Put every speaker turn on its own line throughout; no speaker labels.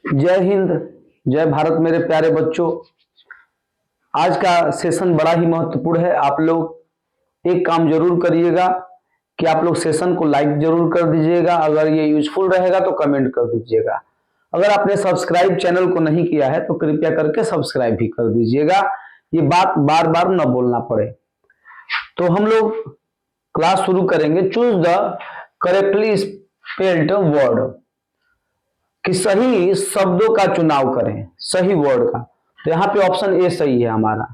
जय हिंद, जय भारत मेरे प्यारे बच्चों। आज का सेशन बड़ा ही महत्वपूर्ण है। आप लोग एक काम जरूर करिएगा कि आप लोग सेशन को लाइक जरूर कर दीजिएगा। अगर ये यूजफुल रहेगा तो कमेंट कर दीजिएगा। अगर आपने सब्सक्राइब चैनल को नहीं किया है तो कृपया करके सब्सक्राइब भी कर दीजिएगा, ये बात बार बार न बोलना पड़े। तो हम लोग क्लास शुरू करेंगे। Choose the correctly spelled word, कि सही शब्दों का चुनाव करें, सही वर्ड का। तो यहाँ पे ऑप्शन ए सही है हमारा,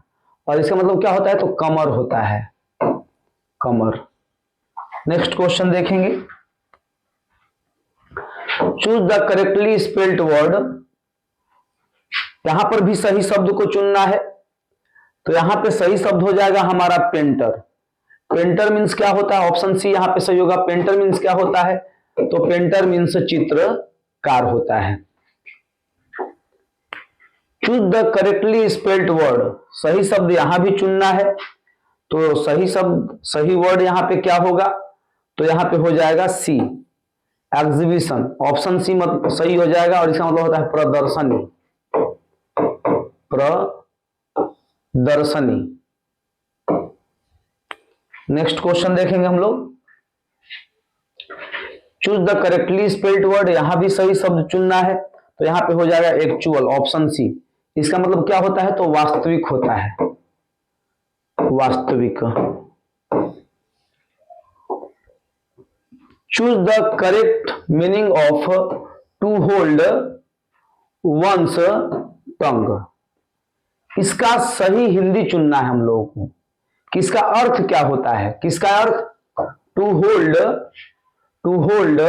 और इसका मतलब क्या होता है, तो कमर होता है, कमर। नेक्स्ट क्वेश्चन देखेंगे। Choose the correctly spelled word, यहां पर भी सही शब्द को चुनना है। तो यहां पे सही शब्द हो जाएगा हमारा पेंटर। पेंटर मीन्स क्या होता है, ऑप्शन सी यहां पे सही होगा। पेंटर मीन्स क्या होता है, तो पेंटर मीन्स चित्रकार होता है। Choose the correctly spelled word, सही शब्द यहां भी चुनना है। तो सही शब्द, सही वर्ड यहां पे क्या होगा, तो यहां पे हो जाएगा सी, एग्जीबिशन। ऑप्शन सी मतलब सही हो जाएगा, और इसका मतलब होता है प्रदर्शनी, प्रदर्शनी। नेक्स्ट क्वेश्चन देखेंगे हम लोग। Choose the correctly spelled word, यहां भी सही शब्द चुनना है। तो यहां पे हो जाएगा एक्चुअल, ऑप्शन सी। इसका मतलब क्या होता है, तो वास्तविक होता है, वास्तविक। Choose the correct meaning of to hold one's tongue, इसका सही हिंदी चुनना है हम लोगों को, किसका अर्थ क्या होता है, किसका अर्थ, टू होल्ड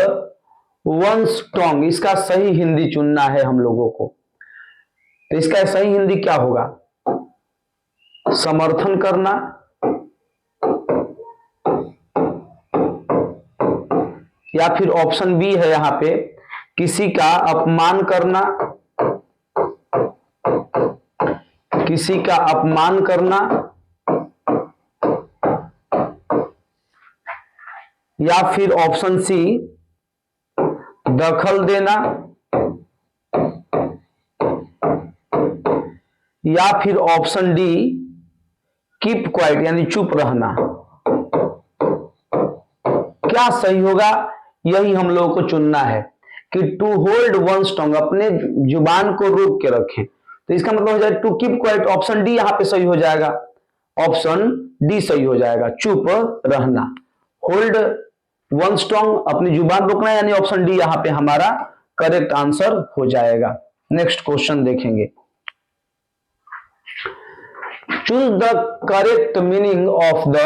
वंस टंग, इसका सही हिंदी चुनना है हम लोगों को। तो इसका सही हिंदी क्या होगा, समर्थन करना, या फिर ऑप्शन बी है यहां पे, किसी का अपमान करना, किसी का अपमान करना, या फिर ऑप्शन सी दखल देना, या फिर ऑप्शन डी कीप क्वाइट यानी चुप रहना। क्या सही होगा, यही हम लोगों को चुनना है कि टू होल्ड वंस टंग, अपने जुबान को रोक के रखें। तो इसका मतलब हो जाएगा to keep quiet, option D यहां पे सही हो जाएगा, ऑप्शन डी सही हो जाएगा, चुप रहना। होल्ड वंस टंग, अपनी जुबान रोकना, यानी ऑप्शन डी यहां पे हमारा करेक्ट आंसर हो जाएगा। नेक्स्ट क्वेश्चन देखेंगे। Choose the correct meaning of the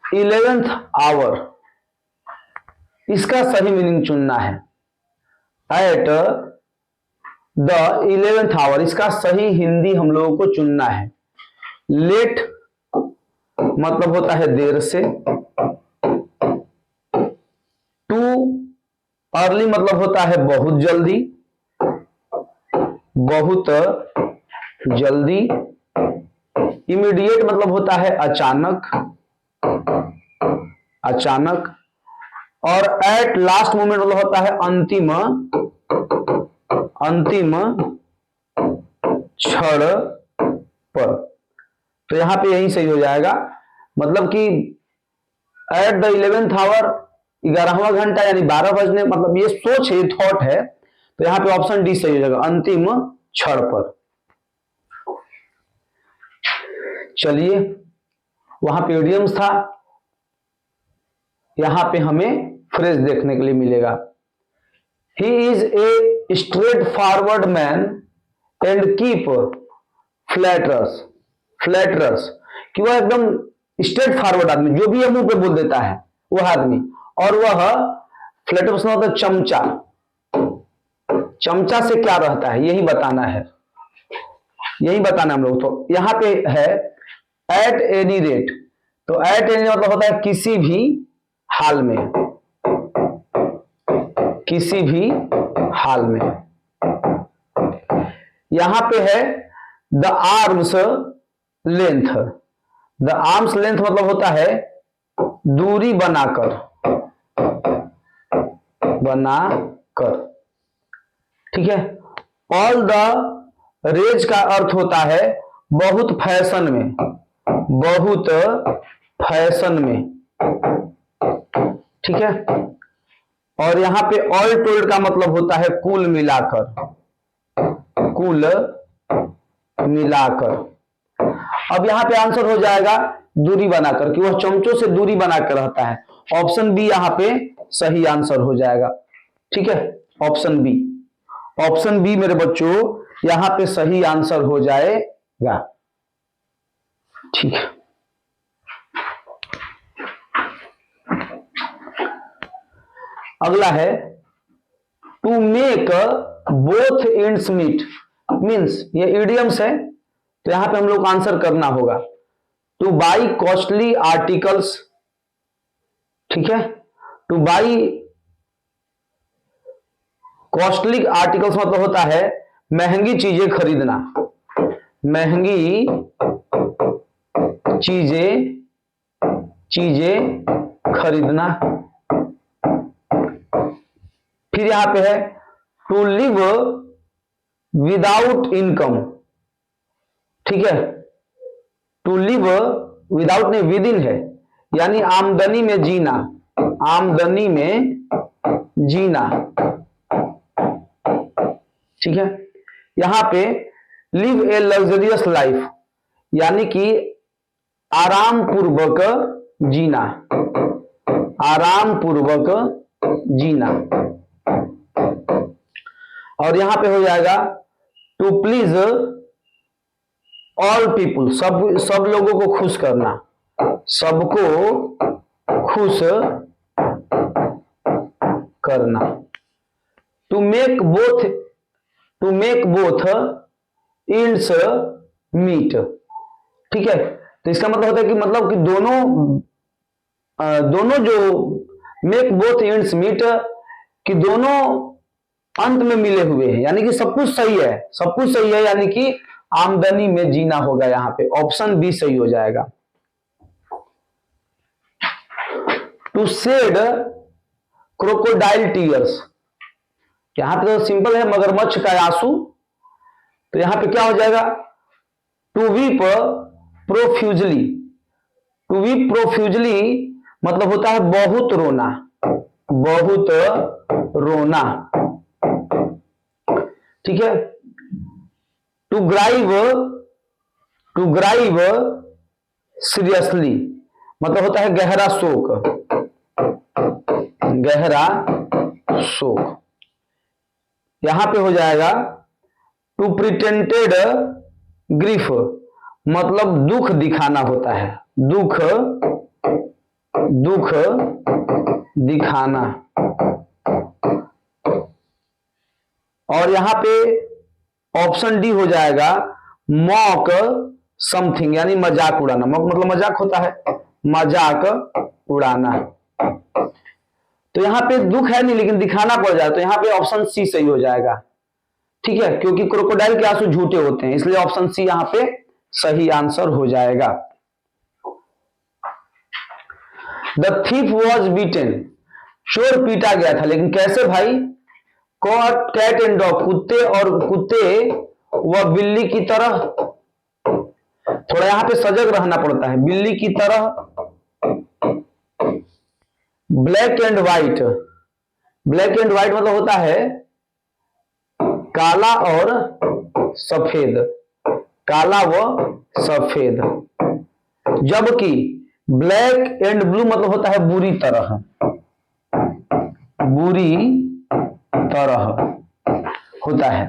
11th hour, इसका सही मीनिंग चुनना है। एट द 11th आवर, इसका सही हिंदी हम लोगों को चुनना है। लेट मतलब होता है देर से, टू अर्ली मतलब होता है बहुत जल्दी, बहुत जल्दी। इमीडिएट मतलब होता है अचानक, अचानक। और एट लास्ट मोमेंट मतलब होता है अंतिम, अंतिम क्षण पर। तो यहां पे यही सही हो जाएगा, मतलब कि एट द 11th आवर, 11वां घंटा यानी 12 बजने, मतलब ये सोच है, थॉट है। तो यहां पे ऑप्शन डी सही हो जाएगा, अंतिम क्षण पर। चलिए, वहां पे इडियम्स था, यहां पे हमें फ्रेज देखने के लिए मिलेगा। He is a straight forward man and keep flatterers, flatterers, कि वह एकदम स्ट्रेट फॉरवर्ड आदमी, जो भी मुंह पे बोल देता है वह आदमी। और वह फ्लैटरस मतलब होता चमचा, चमचा से क्या रहता है यही बताना है, यही बताना हम लोग। तो यहां पे है एट एनी रेट, तो एट एनी मतलब होता है किसी भी हाल में, किसी भी हाल में। यहां पे है the arms length, the arms length मतलब होता है दूरी बनाकर, बनाकर। ठीक है। ऑल द रेज का अर्थ होता है बहुत फैशन में, बहुत फैशन में, ठीक है। और यहां पे ऑल टोल्ड का मतलब होता है कुल मिलाकर, कुल मिलाकर। अब यहां पे आंसर हो जाएगा दूरी बनाकर, कि वह चमचों से दूरी बनाकर रहता है। ऑप्शन बी यहां पे सही आंसर हो जाएगा, ठीक है। ऑप्शन बी, ऑप्शन बी मेरे बच्चों यहां पे सही आंसर हो जाएगा, ठीक है। अगला है to make both ends meet, means ये इडियम्स है, तो यहां पे हम लोग आंसर करना होगा टू बाई कॉस्टली आर्टिकल्स, ठीक है। टू बाई कॉस्टली आर्टिकल्स मतलब होता है महंगी चीजें खरीदना, महंगी चीजें खरीदना। फिर यहां पे है टू लिव विदाउट इनकम, ठीक है। टू लिव विदाउट नहीं विद इन है, यानी आमदनी में जीना, आमदनी में जीना, ठीक है। यहां पे लिव ए लग्जरियस लाइफ, यानी कि आराम पूर्वक जीना, आराम पूर्वक जीना। और यहां पे हो जाएगा टू प्लीज ऑल पीपुल, सब लोगों को खुश करना, सबको खुश करना। To make both ends meet, ठीक है। तो इसका मतलब होता है कि मतलब कि दोनों जो मेक बोथ एंड्स मीट, कि दोनों अंत में मिले हुए हैं, यानी कि सब कुछ सही है, सब कुछ सही है, यानी कि आमदनी में जीना होगा यहां पे। ऑप्शन बी सही हो जाएगा। टू शेड क्रोकोडाइल टीयर्स, यहां पे तो सिंपल है मगरमच्छ का आंसू, तो यहां पे क्या हो जाएगा to weep profusely, to weep profusely मतलब होता है बहुत रोना, बहुत रोना, ठीक है। टू ग्राइव सीरियसली मतलब होता है गहरा शोक, गहरा शोक। यहां पे हो जाएगा टू प्रिटेंडेड ग्रीफ मतलब दुख दिखाना होता है, दुख दिखाना। और यहां पे ऑप्शन डी हो जाएगा मॉक समथिंग, यानी मजाक उड़ाना। मॉक मतलब मजाक होता है, मजाक उड़ाना। तो यहां पे दुख है नहीं लेकिन दिखाना पड़ जाए, तो यहां पे ऑप्शन सी सही हो जाएगा, ठीक है। क्योंकि क्रोकोडाइल के आंसू झूठे होते हैं, इसलिए ऑप्शन सी यहां पे सही आंसर हो जाएगा। द थीफ वॉज बीटेन, चोर पीटा गया था, लेकिन कैसे भाई? कैट एंड डॉग, कुत्ते व बिल्ली की तरह, थोड़ा यहां पे सजग रहना पड़ता है, बिल्ली की तरह। Black and white, black and white मतलब होता है काला और सफेद, काला व सफेद। जबकि ब्लैक एंड ब्लू मतलब होता है बुरी तरह, बुरी तरह होता है,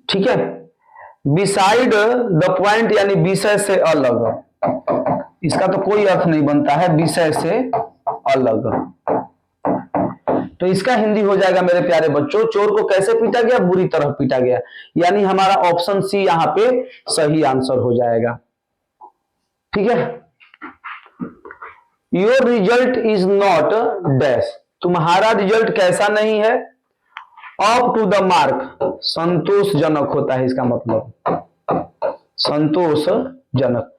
ठीक है। बिसाइड द पॉइंट यानी विषय से अलग, इसका तो कोई अर्थ नहीं बनता है, विषय से अलग। तो इसका हिंदी हो जाएगा मेरे प्यारे बच्चों, चोर को कैसे पीटा गया? बुरी तरह पीटा गया, यानी हमारा ऑप्शन सी यहां पे सही आंसर हो जाएगा, ठीक है। Your result is not dash, तुम्हारा रिजल्ट कैसा नहीं है? अप टू द मार्क, संतोषजनक होता है इसका मतलब, संतोषजनक।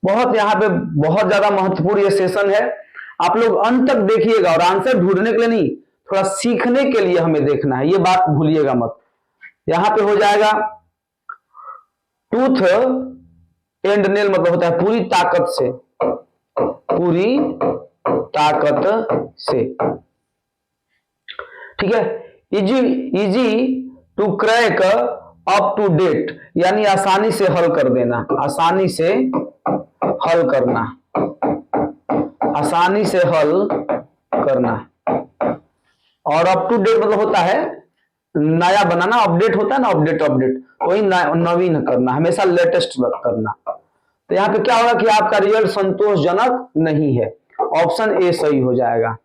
बहुत यहां पे बहुत ज्यादा महत्वपूर्ण ये सेशन है, आप लोग अंत तक देखिएगा और आंसर ढूंढने के लिए नहीं, थोड़ा सीखने के लिए हमें देखना है, ये बात भूलिएगा मत। यहां पे हो जाएगा टूथ एंड नेल मतलब होता है पूरी ताकत से, पूरी ताकत से, ठीक है। Easy easy to crack up to date यानी आसानी से हल कर देना, आसानी से हल करना, आसानी से हल करना। और अप टू डेट मतलब होता है नया बनाना, अपडेट होता है ना, अपडेट अपडेट वही नवीन करना, हमेशा लेटेस्ट करना। तो यहां पे क्या होगा कि आपका रिजल्ट संतोषजनक नहीं है, ऑप्शन ए सही हो जाएगा,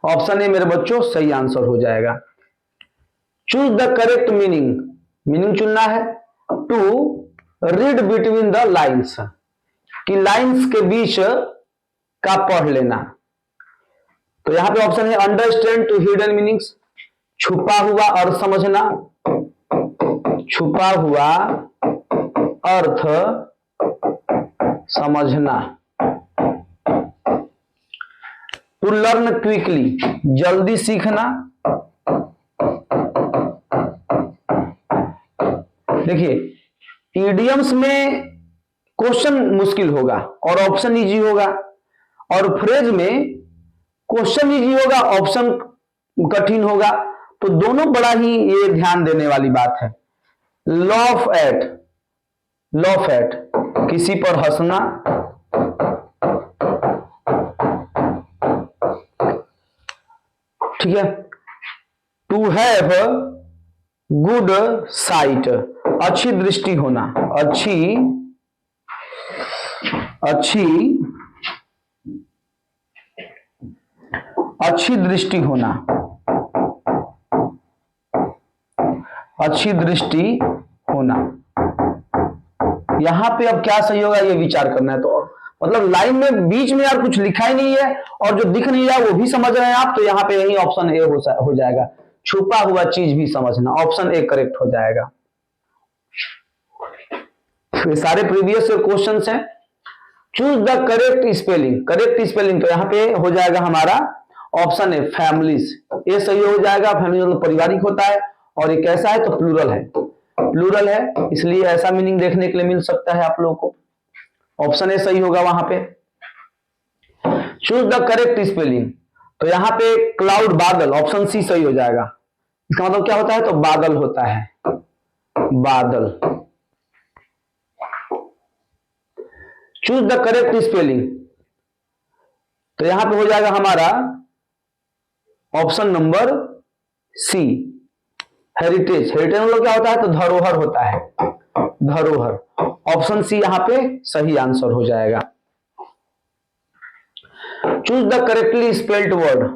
ऑप्शन ए मेरे बच्चों सही आंसर हो जाएगा। Choose the correct meaning, meaning चुनना है। To read between the lines, कि लाइन्स के बीच का पढ़ लेना। तो यहां पे ऑप्शन है अंडरस्टैंड टू हिडन मीनिंग्स, छुपा हुआ अर्थ समझना, छुपा हुआ अर्थ समझना। टू लर्न क्विकली, जल्दी सीखना। देखिए इडियम्स में क्वेश्चन मुश्किल होगा और ऑप्शन इजी होगा, और फ्रेज में क्वेश्चन इजी होगा ऑप्शन कठिन होगा, तो दोनों बड़ा ही ये ध्यान देने वाली बात है। लॉफ एट, लॉफ एट किसी पर हंसना, ठीक है। टू हैव गुड साइट, अच्छी दृष्टि होना, अच्छी अच्छी अच्छी दृष्टि होना, अच्छी दृष्टि होना। यहां पे अब क्या सही होगा ये विचार करना है। तो मतलब लाइन में बीच में यार कुछ लिखा ही नहीं है और जो दिख नहीं रहा वो भी समझ रहे हैं आप, तो यहां पे यही ऑप्शन ए हो जाएगा, छुपा हुआ चीज भी समझना, ऑप्शन ए करेक्ट हो जाएगा। ये सारे प्रीवियस क्वेश्चंस हैं। Choose the correct spelling, correct spelling तो यहां पे हो जाएगा हमारा ऑप्शन ए फैमिलीज, ये सही हो जाएगा। फैमिली मतलब पारिवारिक होता है और ये कैसा है तो प्लूरल है, प्लूरल है इसलिए ऐसा मीनिंग देखने के लिए मिल सकता है आप लोगों को, ऑप्शन ए सही होगा वहां पे। चूज द करेक्ट स्पेलिंग तो यहां पे क्लाउड बादल, ऑप्शन सी सही हो जाएगा। इसका मतलब क्या होता है तो बादल होता है, बादल। चूज द करेक्ट स्पेलिंग तो यहां पे हो जाएगा हमारा option number C heritage, heritage मतलब क्या होता है तो धरोहर होता है, धरोहर। ऑप्शन सी यहां पे सही आंसर हो जाएगा। Choose the correctly spelled word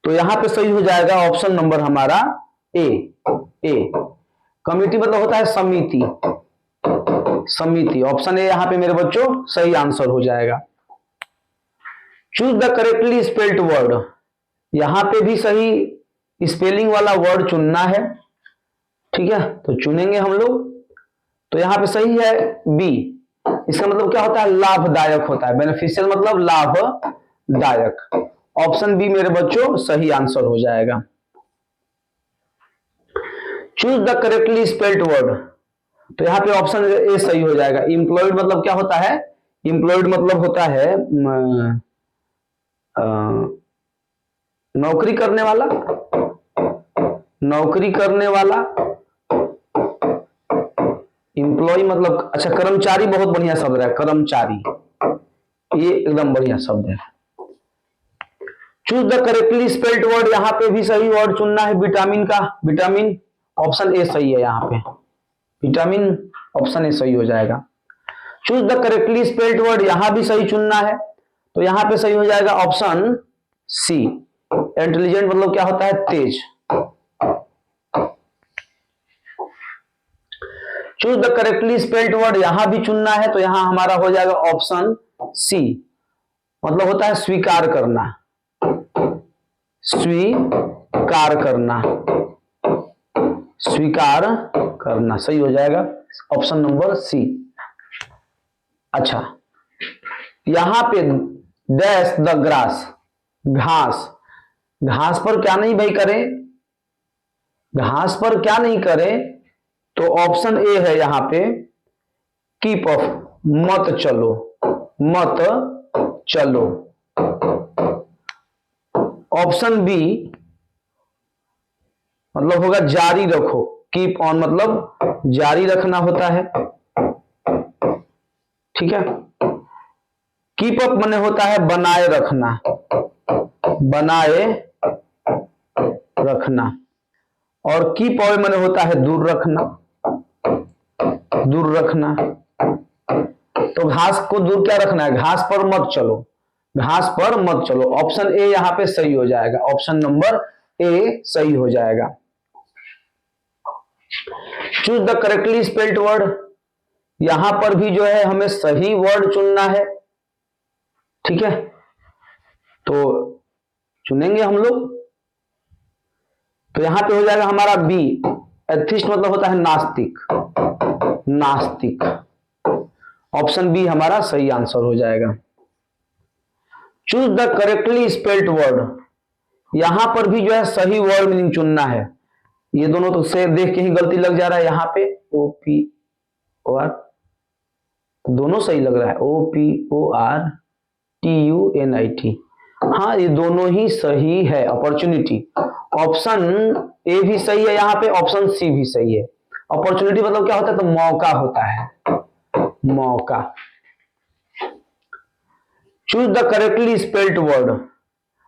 तो यहां पे सही हो जाएगा ऑप्शन नंबर हमारा ए, ए। कमिटी मतलब होता है समिति, समिति, ऑप्शन ए यहां पे मेरे बच्चों सही आंसर हो जाएगा। Choose the correctly spelled word, यहां पे भी सही स्पेलिंग वाला वर्ड चुनना है, ठीक है, तो चुनेंगे हम लोग। तो यहां पे सही है बी, इसका मतलब क्या होता है लाभदायक होता है, बेनिफिशियल मतलब लाभदायक। ऑप्शन बी मेरे बच्चों सही आंसर हो जाएगा। Choose the correctly spelled word तो यहां पे ऑप्शन ए सही हो जाएगा। एम्प्लॉयड मतलब क्या होता है, एम्प्लॉयड मतलब होता है नौकरी करने वाला, नौकरी करने वाला। एम्प्लॉय मतलब अच्छा कर्मचारी, बहुत बढ़िया शब्द है कर्मचारी, ये एकदम बढ़िया शब्द है। Choose the correctly spelled word यहां पे भी सही वर्ड चुनना है विटामिन का, विटामिन, ऑप्शन ए सही है यहां पे, विटामिन ऑप्शन ए सही हो जाएगा। Choose the correctly spelled word यहां भी सही चुनना है तो यहां पे सही हो जाएगा ऑप्शन सी इंटेलिजेंट मतलब क्या होता है तेज। Choose the correctly spelled word यहां भी चुनना है तो यहां हमारा हो जाएगा ऑप्शन सी मतलब होता है स्वीकार करना, स्वीकार करना, स्वीकार करना सही हो जाएगा ऑप्शन नंबर सी। अच्छा यहां पे डैश द ग्रास, घास, घास पर क्या नहीं भाई करें, घास पर क्या नहीं करें, तो ऑप्शन ए है यहां पे कीप ऑफ, मत चलो, मत चलो। ऑप्शन बी मतलब होगा जारी रखो, कीप ऑन मतलब जारी रखना होता है, ठीक है। कीप अप माने होता है बनाए रखना, बनाए रखना। और कीप अवे माने होता है दूर रखना, दूर रखना। तो घास को दूर क्या रखना है, घास पर मत चलो, घास पर मत चलो। ऑप्शन ए यहां पे सही हो जाएगा, ऑप्शन नंबर ए सही हो जाएगा। Choose the correctly spelled word, यहां पर भी जो है हमें सही वर्ड चुनना है, ठीक है। तो चुनेंगे हम लोग, तो यहां पे हो जाएगा हमारा बी, एथिस्ट मतलब होता है नास्तिक, नास्तिक। ऑप्शन बी हमारा सही आंसर हो जाएगा। Choose the correctly spelled word, यहां पर भी जो है सही वर्ड मीनिंग चुनना है। ये दोनों तो से देख के ही गलती लग जा रहा है, यहां पे ओ पी ओ आर, दोनों सही लग रहा है, O P O R T U N I T. हाँ ये दोनों ही सही है, अपॉर्चुनिटी। ऑप्शन ए भी सही है यहां पे, ऑप्शन सी भी सही है। अपॉर्चुनिटी मतलब क्या होता है, तो मौका होता है, मौका। Choose the correctly spelled word,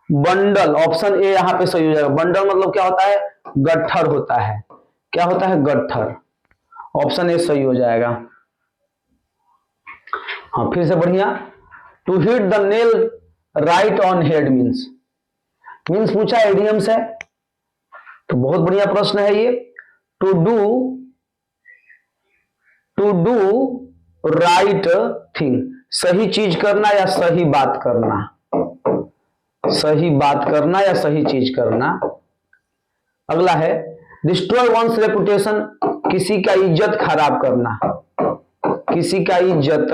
bundle, option A यहां पे सही हो जाएगा। बंडल मतलब क्या होता है, गट्ठर होता है, क्या होता है, गट्ठर। ऑप्शन ए सही हो जाएगा। हाँ फिर से बढ़िया। To hit the nail right on head means, means पूछा एडियम्स है, तो बहुत बढ़िया प्रश्न है ये। टू डू राइट थिंग, सही चीज करना या सही बात करना, सही बात करना या सही चीज करना। अगला है डिस्ट्रॉय वंस रेपुटेशन, किसी का इज्जत खराब करना, किसी का इज्जत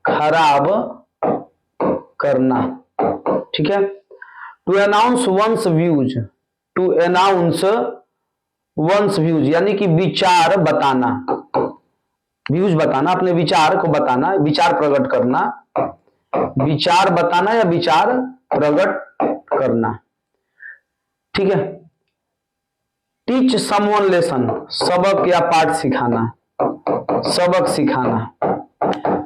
खराब करना, ठीक है। To announce one's views, to announce one's views यानी कि विचार बताना, व्यूज बताना, अपने विचार को बताना, विचार प्रकट करना, विचार बताना या विचार प्रकट करना, ठीक है। टीच समवन लेसन, सबक या पाठ सिखाना, सबक सिखाना।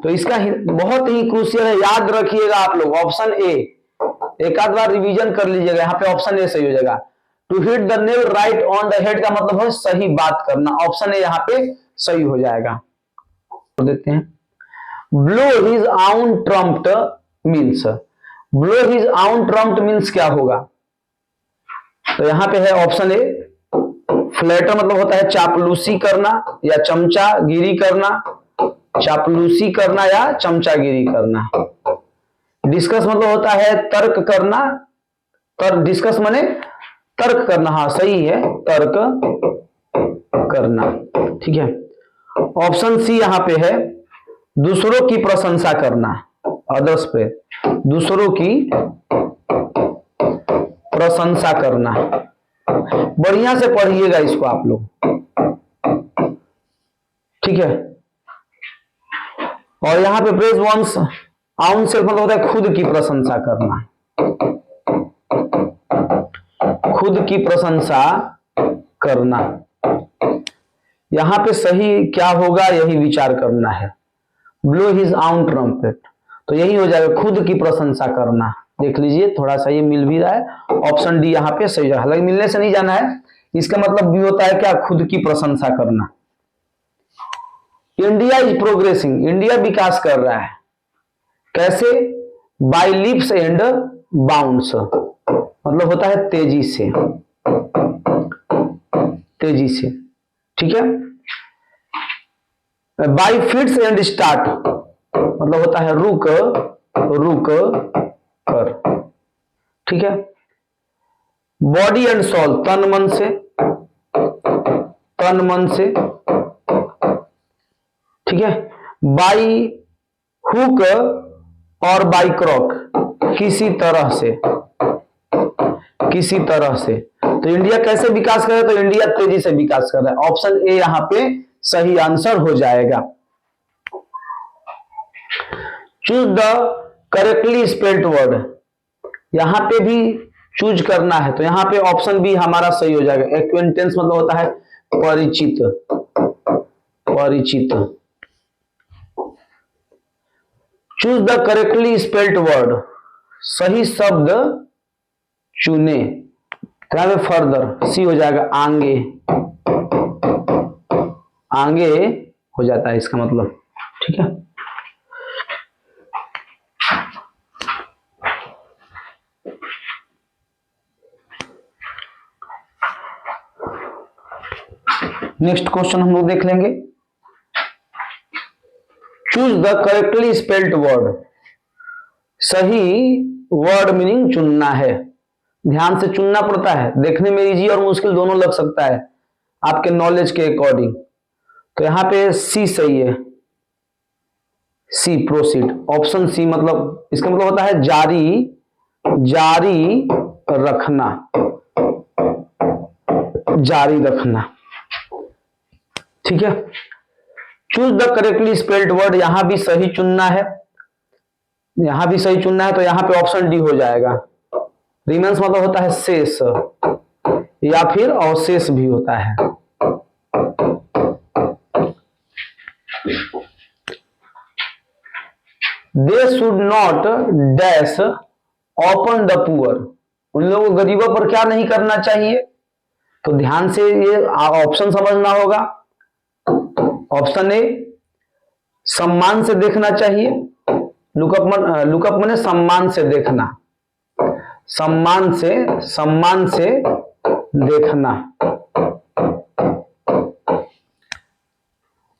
तो इसका बहुत ही क्रूशियल है, याद रखिएगा आप लोग। ऑप्शन ए, एक आध बार रिवीजन कर लीजिएगा, यहाँ पे ऑप्शन ए सही हो जाएगा। To hit the nail right on the head का मतलब है सही बात करना, ऑप्शन ए यहाँ पे सही हो जाएगा। देते हैं ब्लो हिज आउन ट्रम्प्ट मीन्स, ब्लो हिज आउन ट्रम्प्ट मीन्स क्या होगा, तो यहां पे है ऑप्शन ए फ्लैटर मतलब होता है चापलूसी करना या चमचागिरी करना, चापलूसी करना या चमचागिरी करना। डिस्कस मतलब होता है तर्क करना, डिस्कस माने तर्क करना, हाँ सही है, तर्क करना, ठीक है। ऑप्शन सी यहां पे है दूसरों की प्रशंसा करना, अदर्स पे, दूसरों की प्रशंसा करना। बढ़िया से पढ़िएगा इसको आप लोग, ठीक है। और यहां पे प्रेज वंस आउन सेल्फ मतलब होता है खुद की प्रशंसा करना, खुद की प्रशंसा करना। यहां पे सही क्या होगा यही विचार करना है। ब्लो हिज आउन ट्रम्पेट, तो यही हो जाएगा खुद की प्रशंसा करना। देख लीजिए थोड़ा सा ये मिल भी रहा है, ऑप्शन डी यहाँ पे सही है। हालांकि मिलने से नहीं जाना है, इसका मतलब भी होता है क्या, खुद की प्रशंसा करना। इंडिया इज प्रोग्रेसिंग, इंडिया विकास कर रहा है, कैसे, बाय लीप्स एंड बाउंड्स मतलब होता है तेजी से, तेजी से, ठीक है। बाय फिट्स एंड स्टार्ट मतलब होता है रुक रुक कर, ठीक है। बॉडी एंड सोल तन मन से, तन मन से, ठीक है। बाई हुक और बाई क्रॉक, किसी तरह से, किसी तरह से। तो इंडिया कैसे विकास कर रहा है? तो इंडिया तेजी से विकास कर रहा है। ऑप्शन ए यहां पे सही आंसर हो जाएगा। Choose the correctly spelled word, यहां पे भी चूज करना है, तो यहां पे ऑप्शन बी हमारा सही हो जाएगा। एक्वेंटेंस मतलब होता है परिचित, परिचित। Choose the correctly spelled word, सही शब्द चुने। तो यहां पे फर्दर सी हो जाएगा, आगे, आगे हो जाता है इसका मतलब। ठीक है, नेक्स्ट क्वेश्चन हम लोग देख लेंगे। Choose the correctly spelled word, सही वर्ड मीनिंग चुनना है। ध्यान से चुनना पड़ता है, देखने में इजी और मुश्किल दोनों लग सकता है आपके नॉलेज के अकॉर्डिंग। तो यहां पे सी सही है, सी प्रोसीड। ऑप्शन सी मतलब इसका मतलब होता है जारी, जारी रखना, जारी रखना। ठीक है, choose the correctly spelled word, यहां भी सही चुनना है, यहां भी सही चुनना है। तो यहां पे ऑप्शन डी हो जाएगा। रिमेंस मतलब होता है शेष या फिर अवशेष भी होता है। They should not dash open the poor, उन लोगों को गरीबों पर क्या नहीं करना चाहिए? तो ध्यान से ये ऑप्शन समझना होगा। ऑप्शन ए सम्मान से देखना चाहिए, लुकअप मने सम्मान से देखना, सम्मान से, सम्मान से देखना।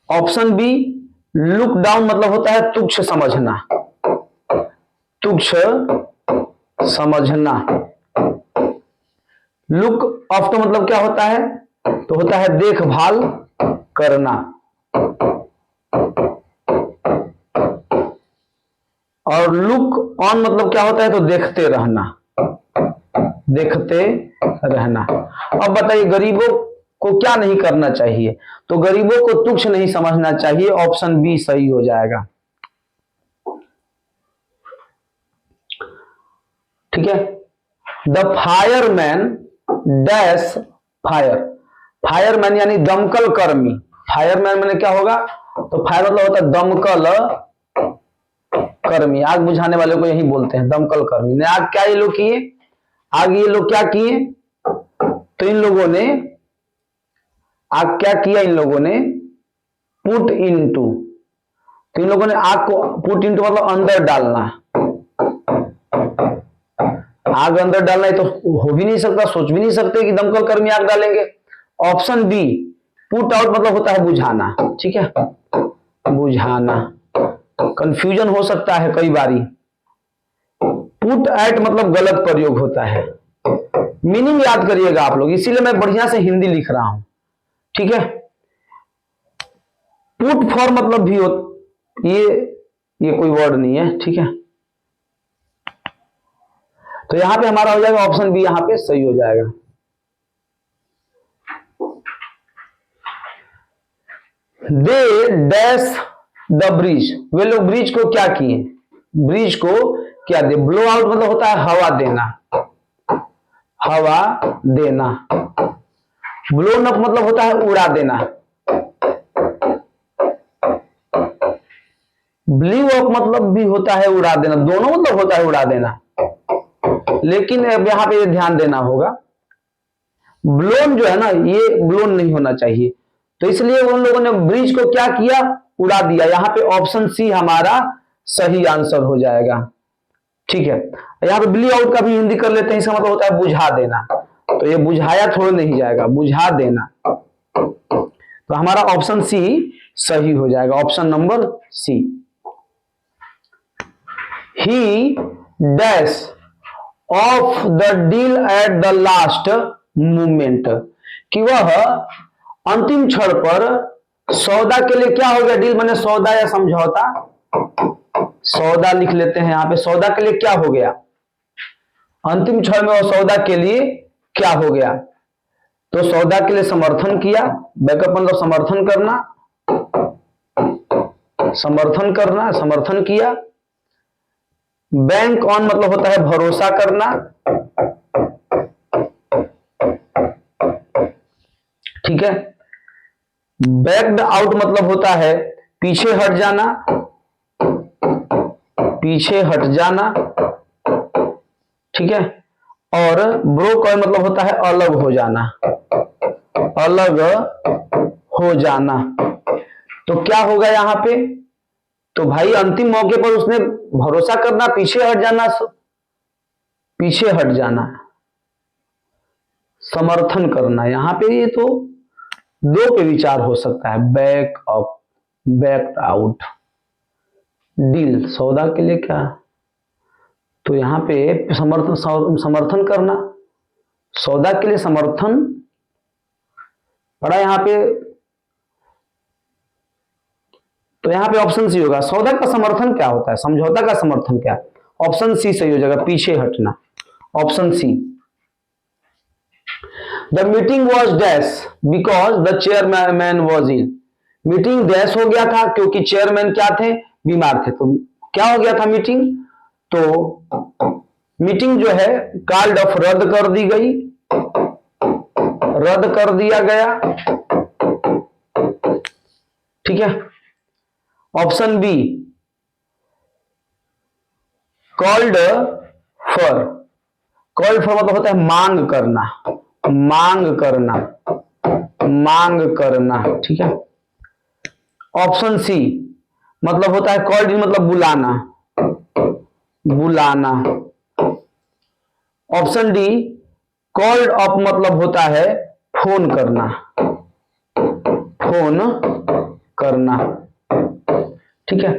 ऑप्शन बी लुक डाउन मतलब होता है तुच्छ समझना, तुच्छ समझना। लुक आफ्टर मतलब क्या होता है? तो होता है देखभाल करना। और लुक ऑन मतलब क्या होता है? तो देखते रहना, देखते रहना। अब बताइए गरीबों को क्या नहीं करना चाहिए? तो गरीबों को तुच्छ नहीं समझना चाहिए। ऑप्शन बी सही हो जाएगा। ठीक है, the fireman dash fire, fireman यानी दमकल कर्मी। फायरमैन मैंने क्या होगा? तो फायर मतलब होता है दमकल कर्मी, आग बुझाने वाले को यही बोलते हैं दमकल कर्मी। ने आग क्या ये लोग किए? आग ये लोग क्या किए? तो इन लोगों ने आग क्या किया? इन लोगों ने पुट इनटू, तो इन लोगों ने आग को पुट इनटू मतलब अंदर डालना। आग अंदर डालना है तो हो भी नहीं सकता, सोच भी नहीं सकते कि दमकल कर्मी आग डालेंगे। ऑप्शन बी पुट आउट मतलब होता है बुझाना। ठीक है, बुझाना। कंफ्यूजन हो सकता है कई बारी। पुट एट मतलब गलत प्रयोग होता है, मीनिंग याद करिएगा आप लोग, इसीलिए मैं बढ़िया से हिंदी लिख रहा हूं। ठीक है, पुट फॉर मतलब भी हो, ये कोई वर्ड नहीं है। ठीक है, तो यहां पे हमारा हो जाएगा ऑप्शन बी, यहां पे सही हो जाएगा। दे डैश द ब्रिज, वे लोग ब्रिज को क्या किए? ब्रिज को क्या दे? ब्लो आउट मतलब होता है हवा देना, हवा देना। ब्लोन अप मतलब होता है उड़ा देना। ब्लीव अप मतलब भी होता है उड़ा देना, दोनों मतलब होता है उड़ा देना। लेकिन अब यहां पे ध्यान देना होगा, ब्लोन जो है ना, ये ब्लोन नहीं होना चाहिए। तो इसलिए उन लोगों ने ब्रिज को क्या किया? उड़ा दिया। यहां पे ऑप्शन सी हमारा सही आंसर हो जाएगा। ठीक है, यहां पे ब्ली आउट का भी हिंदी कर लेते हैं, इसका मतलब होता है बुझा देना। तो ये बुझाया थोड़ा नहीं जाएगा, बुझा देना। तो हमारा ऑप्शन सी सही हो जाएगा, option number C. He dash off the deal at the last moment, कि वह अंतिम क्षण पर सौदा के लिए क्या हो गया? डील माने सौदा या समझौता, सौदा लिख लेते हैं यहां पे। सौदा के लिए क्या हो गया? अंतिम क्षण में वो सौदा के लिए क्या हो गया? तो सौदा के लिए समर्थन किया। बैकअप मतलब समर्थन करना, समर्थन करना, समर्थन किया। बैंक ऑन मतलब होता है भरोसा करना, ठीक है। बैक्ड आउट मतलब होता है पीछे हट जाना, पीछे हट जाना, ठीक है। और ब्रोक मतलब होता है अलग हो जाना, अलग हो जाना। तो क्या होगा यहां पे? तो भाई अंतिम मौके पर उसने भरोसा करना, पीछे हट जाना, पीछे हट जाना, समर्थन करना। यहां पे ये तो दो पे विचार हो सकता है, back up, back out. Deal सौदा के लिए क्या? तो यहां पे समर्थन करना, सौदा के लिए समर्थन पड़ा यहां पे। तो यहां पे ऑप्शन सी होगा। सौदा का समर्थन क्या होता है? समझौता का समर्थन क्या? ऑप्शन सी सही हो जाएगा, पीछे हटना, option C. The meeting was dash because the chairman was in. Meeting dash हो गया था क्योंकि चेयरमैन क्या थे? बीमार थे। तो क्या हो गया था मीटिंग? तो मीटिंग जो है कॉल्ड ऑफ रद्द कर दी गई, रद्द कर दिया गया, ठीक है। Option be called for, called for मतलब होता है मांग करना, मांग करना, मांग करना, ठीक है। ऑप्शन सी मतलब होता है कॉल्ड मतलब बुलाना, बुलाना। ऑप्शन डी कॉल्ड अप मतलब होता है फोन करना, फोन करना, ठीक है।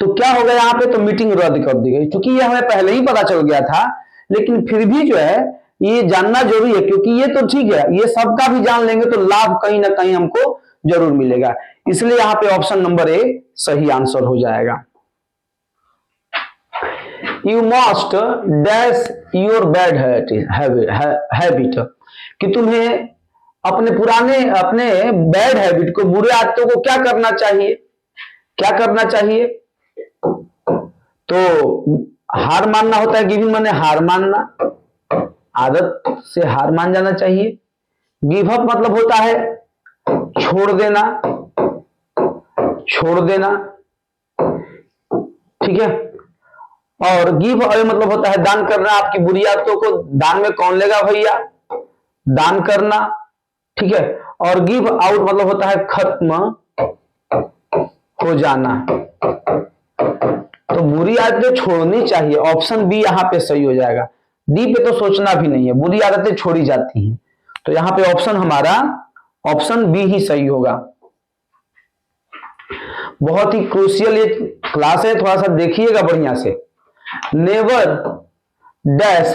तो क्या होगा यहां पे? तो मीटिंग रद्द कर दी गई। क्योंकि ये हमें पहले ही पता चल गया था, लेकिन फिर भी जो है ये जानना जरूरी है, क्योंकि ये तो ठीक है, ये सबका भी जान लेंगे तो लाभ कहीं ना कहीं हमको जरूर मिलेगा। इसलिए यहां पे ऑप्शन नंबर ए सही आंसर हो जाएगा। You must dash your bad habit, कि तुम्हें अपने पुराने, अपने बैड हैबिट को, बुरे आदतों को क्या करना चाहिए? क्या करना चाहिए? तो हार मानना होता है, गिविंग माने हार मानना, आदत से हार मान जाना चाहिए। गिव अप मतलब होता है छोड़ देना, छोड़ देना, ठीक है। और गिव अवे मतलब होता है दान करना। आपकी बुरी आदतों को दान में कौन लेगा भैया? दान करना, ठीक है। और गिव आउट मतलब होता है खत्म हो जाना। तो बुरी आदतें छोड़नी चाहिए, ऑप्शन बी यहां पे सही हो जाएगा। डी पे तो सोचना भी नहीं है, बुरी आदतें छोड़ी जाती हैं। तो यहां पे ऑप्शन हमारा ऑप्शन बी ही सही होगा। बहुत ही क्रूशियल ये क्लास है, थोड़ा सा देखिएगा बढ़िया से। Never dash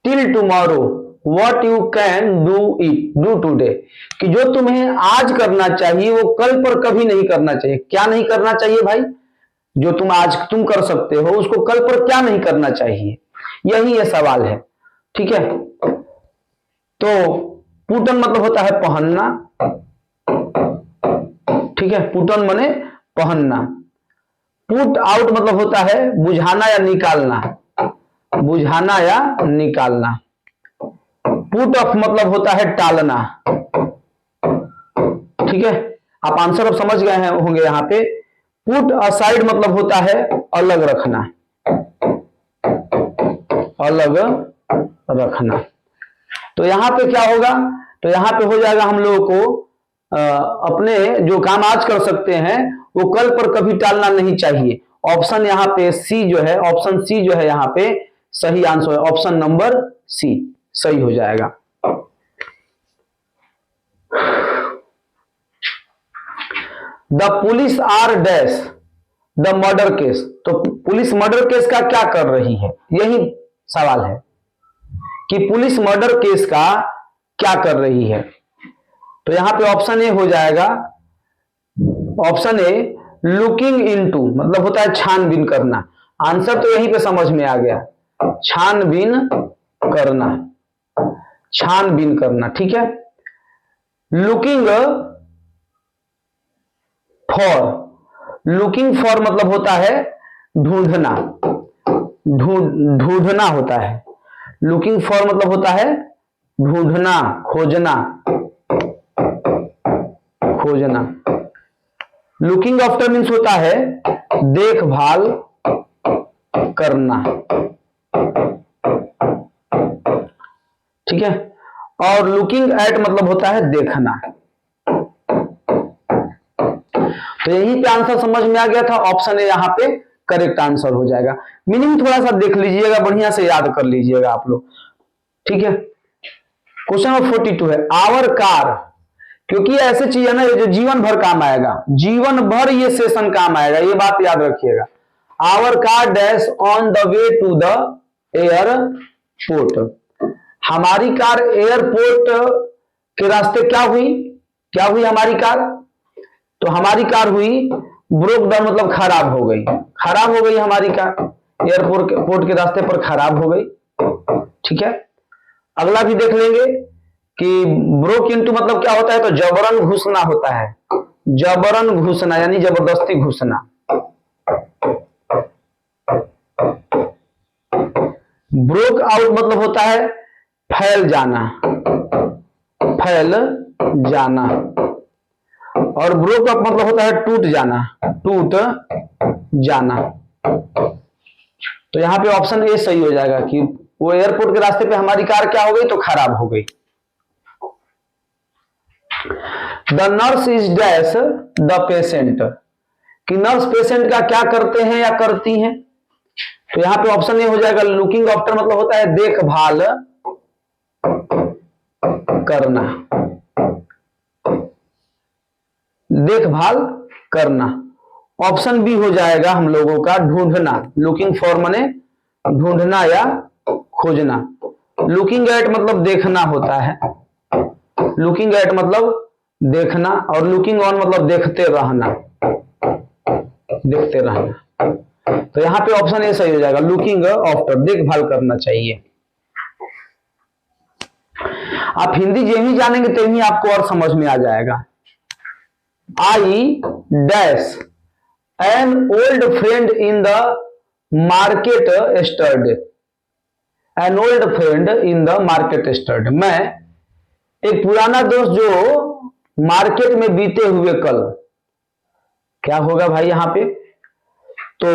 till tomorrow what you can do today, कि जो तुम्हें आज करना चाहिए वो कल पर कभी नहीं करना चाहिए। क्या नहीं करना चाहिए भाई? जो तुम आज तुम कर सकते हो उसको कल पर क्या नहीं करना चाहिए, यही ये सवाल है, ठीक है। तो पुटन मतलब होता है पहनना, ठीक है, पुटन माने पहनना। पुट आउट मतलब होता है बुझाना या निकालना, बुझाना या निकालना। पुट ऑफ मतलब होता है टालना, ठीक है। आप आंसर अब समझ गए हैं होंगे यहां पे। पुट असाइड मतलब होता है अलग रखना, अलग रखना। तो यहां पे क्या होगा? तो यहां पे हो जाएगा हम लोगों को अपने जो काम आज कर सकते हैं वो कल पर कभी टालना नहीं चाहिए। ऑप्शन यहां पे सी जो है, ऑप्शन सी जो है यहां पे सही आंसर है, ऑप्शन नंबर सी सही हो जाएगा। The police are dash the murder case, तो पुलिस मर्डर केस का क्या कर रही है, यही सवाल है कि पुलिस मर्डर केस का क्या कर रही है। तो यहां पे ऑप्शन ए हो जाएगा, ऑप्शन ए लुकिंग इनटू मतलब होता है छानबीन करना। आंसर तो यहीं पे समझ में आ गया, छानबीन करना, छानबीन करना, ठीक है। लुकिंग फॉर, लुकिंग फॉर मतलब होता है ढूंढना, ढूंढना होता है। लुकिंग फॉर मतलब होता है ढूंढना, खोजना, खोजना। लुकिंग आफ्टर मीन्स होता है देखभाल करना, ठीक है। और लुकिंग एट मतलब होता है देखना। तो यही पे आंसर समझ में आ गया था, ऑप्शन ए यहाँ पे करेक्ट आंसर हो जाएगा। मीनिंग थोड़ा सा देख लीजिएगा, बढ़िया से याद कर लीजिएगा आप लोग, ठीक है। क्वेश्चन नंबर 42 है आवर कार, क्योंकि ऐसी चीज है ना जो जीवन भर काम आएगा, जीवन भर ये सेशन काम आएगा, ये बात याद रखिएगा। Our car dash on the way to the airport, हमारी कार एयरपोर्ट के रास्ते क्या हुई, क्या हुई हमारी कार, तो हमारी कार हुई ब्रोक डाउन मतलब खराब हो गई, खराब हो गई हमारी कार, एयरपोर्ट के रास्ते पर खराब हो गई, ठीक है। अगला भी देख लेंगे कि ब्रोक इनटू मतलब क्या होता है, तो जबरन घुसना होता है, जबरन घुसना यानी जबरदस्ती घुसना। ब्रोक आउट मतलब होता है फैल जाना, फैल जाना। और ब्रोक अप मतलब होता है टूट जाना, टूट जाना। तो यहां पे ऑप्शन ए सही हो जाएगा कि वो एयरपोर्ट के रास्ते पे हमारी कार क्या हो गई, तो खराब हो गई। The nurse is dash the patient, कि नर्स पेशेंट का क्या करते हैं या करती हैं, तो यहां पे ऑप्शन ए हो जाएगा लुकिंग आफ्टर मतलब होता है देखभाल करना, देखभाल करना। ऑप्शन बी हो जाएगा हम लोगों का ढूंढना, लुकिंग फॉर माने ढूंढना या खोजना। लुकिंग एट मतलब देखना होता है, लुकिंग एट मतलब देखना, और लुकिंग ऑन मतलब देखते रहना, देखते रहना। तो यहां पे ऑप्शन ए सही हो जाएगा, लुकिंग आफ्टर, देखभाल करना चाहिए। आप हिंदी जेमी जानेंगे तेमी आपको और समझ में आ जाएगा। I dash an old friend in the market yesterday, an old friend in the market yesterday, मैं एक पुराना दोस्त जो मार्केट में बीते हुए कल, क्या होगा भाई यहां पे, तो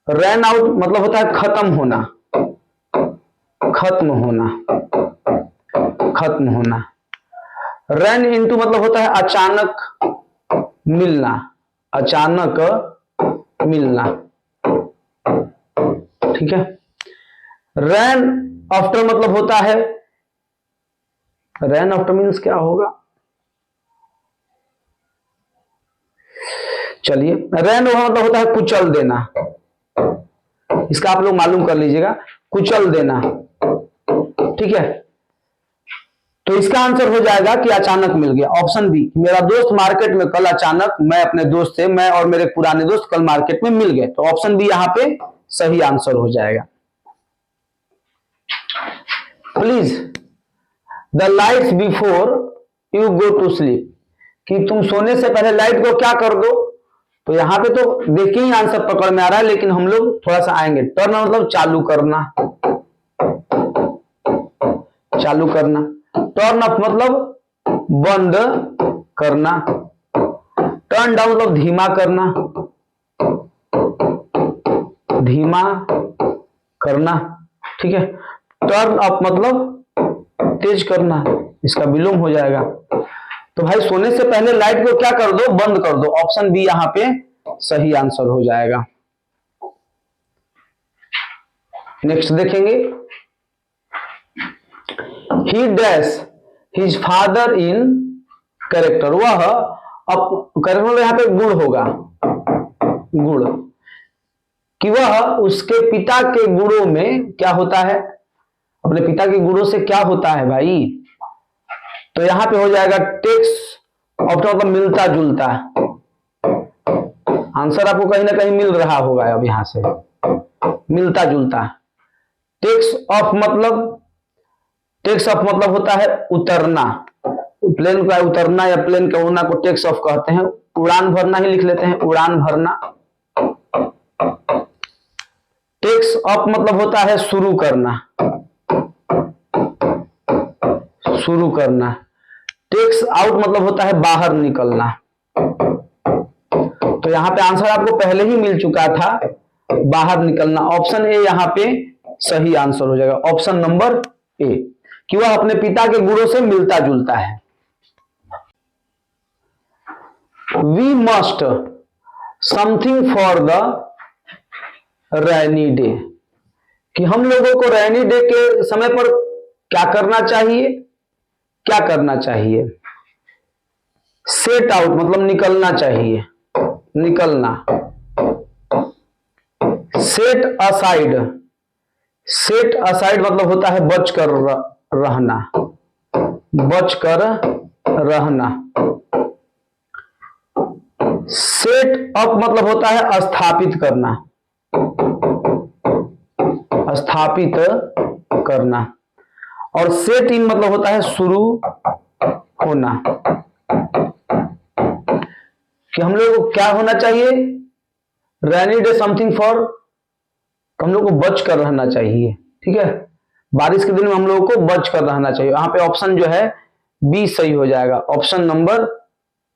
रैन आउट मतलब होता है खत्म होना, खत्म होना, खत्म होना। रन इनटू मतलब होता है अचानक मिलना, अचानक मिलना, ठीक है। रन आफ्टर मतलब होता है, रन आफ्टर मीन्स क्या होगा, चलिए रन मतलब होता है कुचल देना, इसका आप लोग मालूम कर लीजिएगा, कुचल देना, ठीक है। तो इसका आंसर हो जाएगा कि अचानक मिल गया, ऑप्शन बी। मेरा दोस्त मार्केट में कल अचानक, मैं अपने दोस्त से, मैं और मेरे पुराने दोस्त कल मार्केट में मिल गए, तो ऑप्शन बी यहां पे सही आंसर हो जाएगा। Please the lights before you go to sleep, कि तुम सोने से पहले लाइट को क्या कर दो, तो यहां पे तो देखिए ही आंसर पकड़ में आ रहा है, लेकिन हम लोग थोड़ा सा आएंगे। टर्न मतलब चालू करना, चालू करना। टर्न ऑफ मतलब बंद करना। टर्न डाउन मतलब धीमा करना, धीमा करना, ठीक है। टर्न अप मतलब तेज करना, इसका विलोम हो जाएगा। तो भाई सोने से पहले लाइट को क्या कर दो, बंद कर दो, ऑप्शन बी यहां पे सही आंसर हो जाएगा। नेक्स्ट देखेंगे, ही dash his father in character, वह कैरेक्टर यहां पे गुण होगा, गुण, कि वह उसके पिता के गुणों में क्या होता है, अपने पिता के गुणों से क्या होता है भाई, तो यहां पे हो जाएगा टेक्स ऑप्टर मतलब मिलता जुलता। आंसर आपको कहीं ना कहीं मिल रहा होगा अब यहां से, मिलता जुलता। टेक्स ऑफ मतलब होता है उतरना। प्लेन का उतरना या प्लेन के उड़ना को टेक्स ऑफ कहते हैं। उड़ान भरना ही लिख लेते हैं, उड़ान भरना। टेक्स ऑफ मतलब होता है शुरू करना, शुरू करना। टेक्स आउट मतलब होता है बाहर निकलना। तो यहां पे आंसर आपको पहले ही मिल चुका था, बाहर निकलना। ऑप्शन ए यहां पे सही आंसर हो जाएगा, ऑप्शन नंबर ए, कि वह अपने पिता के गुणों से मिलता जुलता है। We must something for the rainy day, कि हम लोगों को रैनी डे के समय पर क्या करना चाहिए, क्या करना चाहिए। सेट आउट मतलब निकलना चाहिए, निकलना। सेट असाइड, सेट असाइड मतलब होता है बच कर रहना, बच कर रहना। सेट अप मतलब होता है स्थापित करना, स्थापित करना। और सेट इन मतलब होता है शुरू होना, कि हम लोग को क्या होना चाहिए, रेनी डे समथिंग फॉर, हम लोग को बच कर रहना चाहिए। ठीक है, बारिश के दिन में हम लोगों को बच कर रहना चाहिए। यहां पे ऑप्शन जो है बी सही हो जाएगा, ऑप्शन नंबर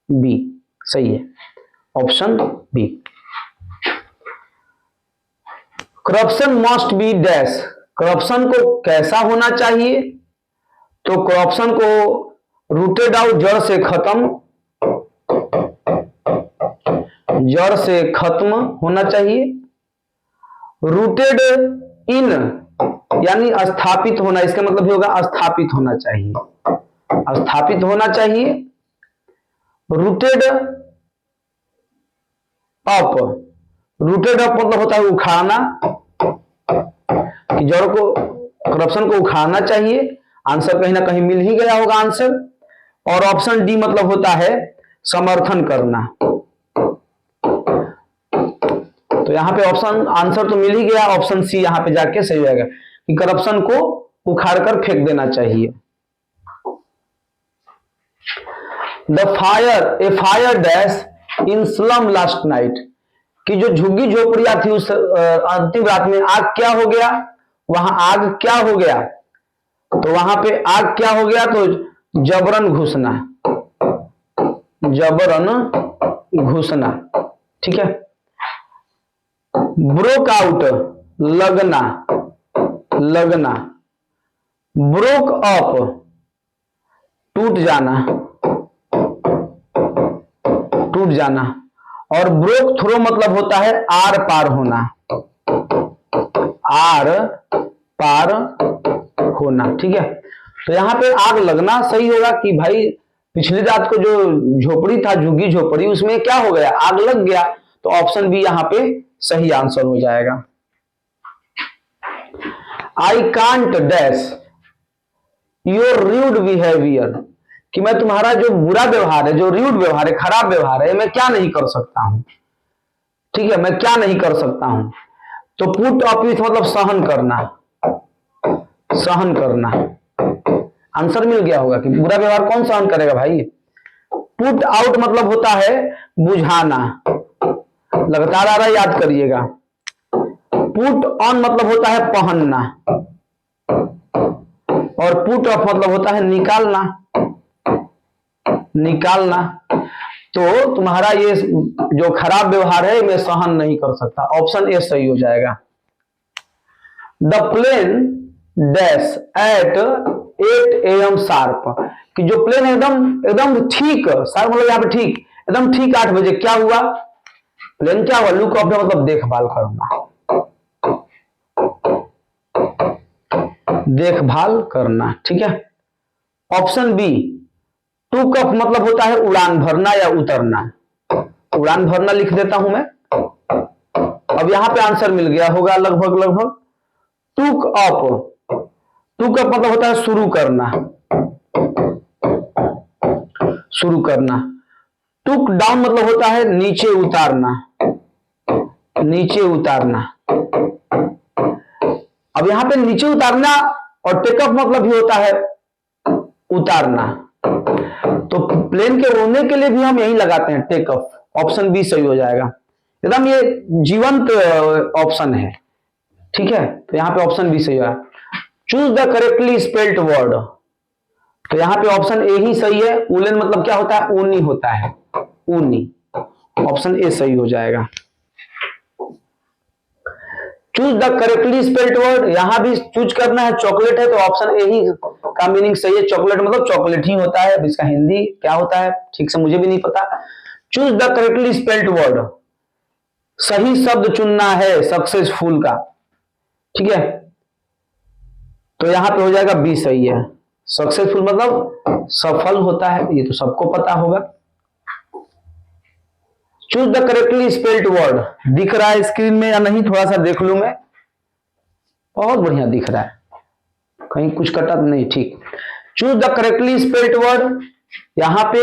बी सही है, option B. Corruption must be dash, corruption को कैसा होना चाहिए, तो करप्शन को रूटेड आउट, जड़ से खत्म, जड़ से खत्म होना चाहिए। रूटेड इन यानी स्थापित होना, इसका मतलब भी होगा स्थापित होना चाहिए, स्थापित होना चाहिए। रूटेड अप, रूटेड अप मतलब होता है उखाड़ना, कि जड़ को, करप्शन को उखाड़ना चाहिए। आंसर कहीं ना कहीं मिल ही गया होगा आंसर। और ऑप्शन डी मतलब होता है समर्थन करना। तो यहां पे ऑप्शन आंसर तो मिल ही गया, ऑप्शन सी यहां पे जाके सही जाएगा, कि करप्शन को उखाड़ कर फेंक देना चाहिए। The fire, A fire dash in slum last night, कि जो झुग्गी झोपड़ियां थी उस अंतिम रात में आग क्या हो गया, वहां आग क्या हो गया, तो वहां पे आग क्या हो गया, तो जबरन घुसना, जबरन घुसना। ठीक है। ब्रोक आउट लगना, लगना। ब्रोक अप टूट जाना, टूट जाना। और ब्रोक थ्रो मतलब होता है आर पार होना, आर पार होना। ठीक है, तो यहां पे आग लगना सही होगा, कि भाई पिछली रात को जो झोपड़ी था, झुग्गी झोपड़ी, उसमें क्या हो गया, आग लग गया। तो ऑप्शन बी यहां पे सही आंसर हो जाएगा। I can't dash your rude behaviour, कि मैं तुम्हारा जो बुरा व्यवहार है, जो रूड व्यवहार है, खराब व्यवहार है, मैं क्या नहीं कर सकता हूं। ठीक है, मैं क्या नहीं कर सकता हूं। तो पुट अप विथ मतलब सहन करना, सहन करना। आंसर मिल गया होगा कि बुरा व्यवहार कौन सहन करेगा भाई। पुट आउट मतलब होता है बुझाना, लगातार आ रहा है, याद करिएगा। पुट ऑन मतलब होता है पहनना, और पुट ऑफ मतलब होता है निकालना, निकालना। तो तुम्हारा ये जो खराब व्यवहार है मैं सहन नहीं कर सकता, ऑप्शन ए सही हो जाएगा। The plane dash at 8 AM sharp, कि जो प्लेन एकदम एकदम ठीक, शार्प मतलब यहाँ पे ठीक, एकदम ठीक 8 बजे क्या हुआ, प्लेन क्या हुआ, लुक ऑफ मतलब देखभाल करना, देखभाल करना। ठीक है, ऑप्शन बी टूक अप मतलब होता है उड़ान भरना या उतरना, उड़ान भरना लिख देता हूं मैं। अब यहां पे आंसर मिल गया होगा लगभग लगभग। टूक अप, टूक अप मतलब होता है शुरू करना, शुरू करना। टूक डाउन मतलब होता है नीचे उतारना, नीचे उतारना। अब यहां पे नीचे उतारना और टेक ऑफ मतलब भी होता है उतारना, तो प्लेन के उड़ने के लिए भी हम यही लगाते हैं टेक ऑफ। ऑप्शन बी सही हो जाएगा, एकदम ये जीवंत ऑप्शन है। ठीक है, तो यहां पे ऑप्शन बी सही है। Choose the correctly spelled word, तो यहां पे ऑप्शन ए ही सही है। उलेन मतलब क्या होता है, ऊनी होता है, ऊनी। ऑप्शन ए सही हो जाएगा। Choose the correctly spelled word, यहां भी चूज करना है, चॉकलेट है तो ऑप्शन ए ही का मीनिंग सही है। चॉकलेट मतलब चॉकलेट ही होता है, अब इसका हिंदी क्या होता है ठीक से मुझे भी नहीं पता। Choose the correctly spelled word, सही शब्द चुनना है सक्सेसफुल का। ठीक है, तो यहां पे हो जाएगा बी सही है। सक्सेसफुल मतलब सफल होता है, ये तो सबको पता होगा। Choose the correctly spelled word, दिख रहा है स्क्रीन में या नहीं, थोड़ा सा देख लूं मैं। बहुत बढ़िया दिख रहा है, कहीं कुछ कटा तो नहीं, ठीक। Choose the correctly spelled word, यहां पे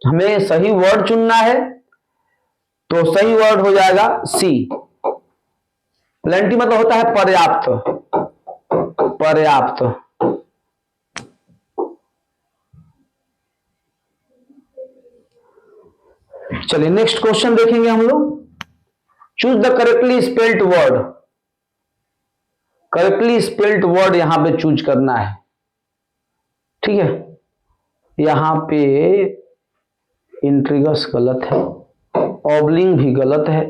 हमें सही वर्ड चुनना है, तो सही वर्ड हो जाएगा सी। प्लेंटी मतलब होता है पर्याप्त, पर्याप्त। चलिए नेक्स्ट क्वेश्चन देखेंगे हम लोग। Choose the correctly spelled word, correctly spelled word यहां पे चूज करना है। ठीक है, यहां पे इंट्रीगस गलत है, ऑबलिंग भी गलत है।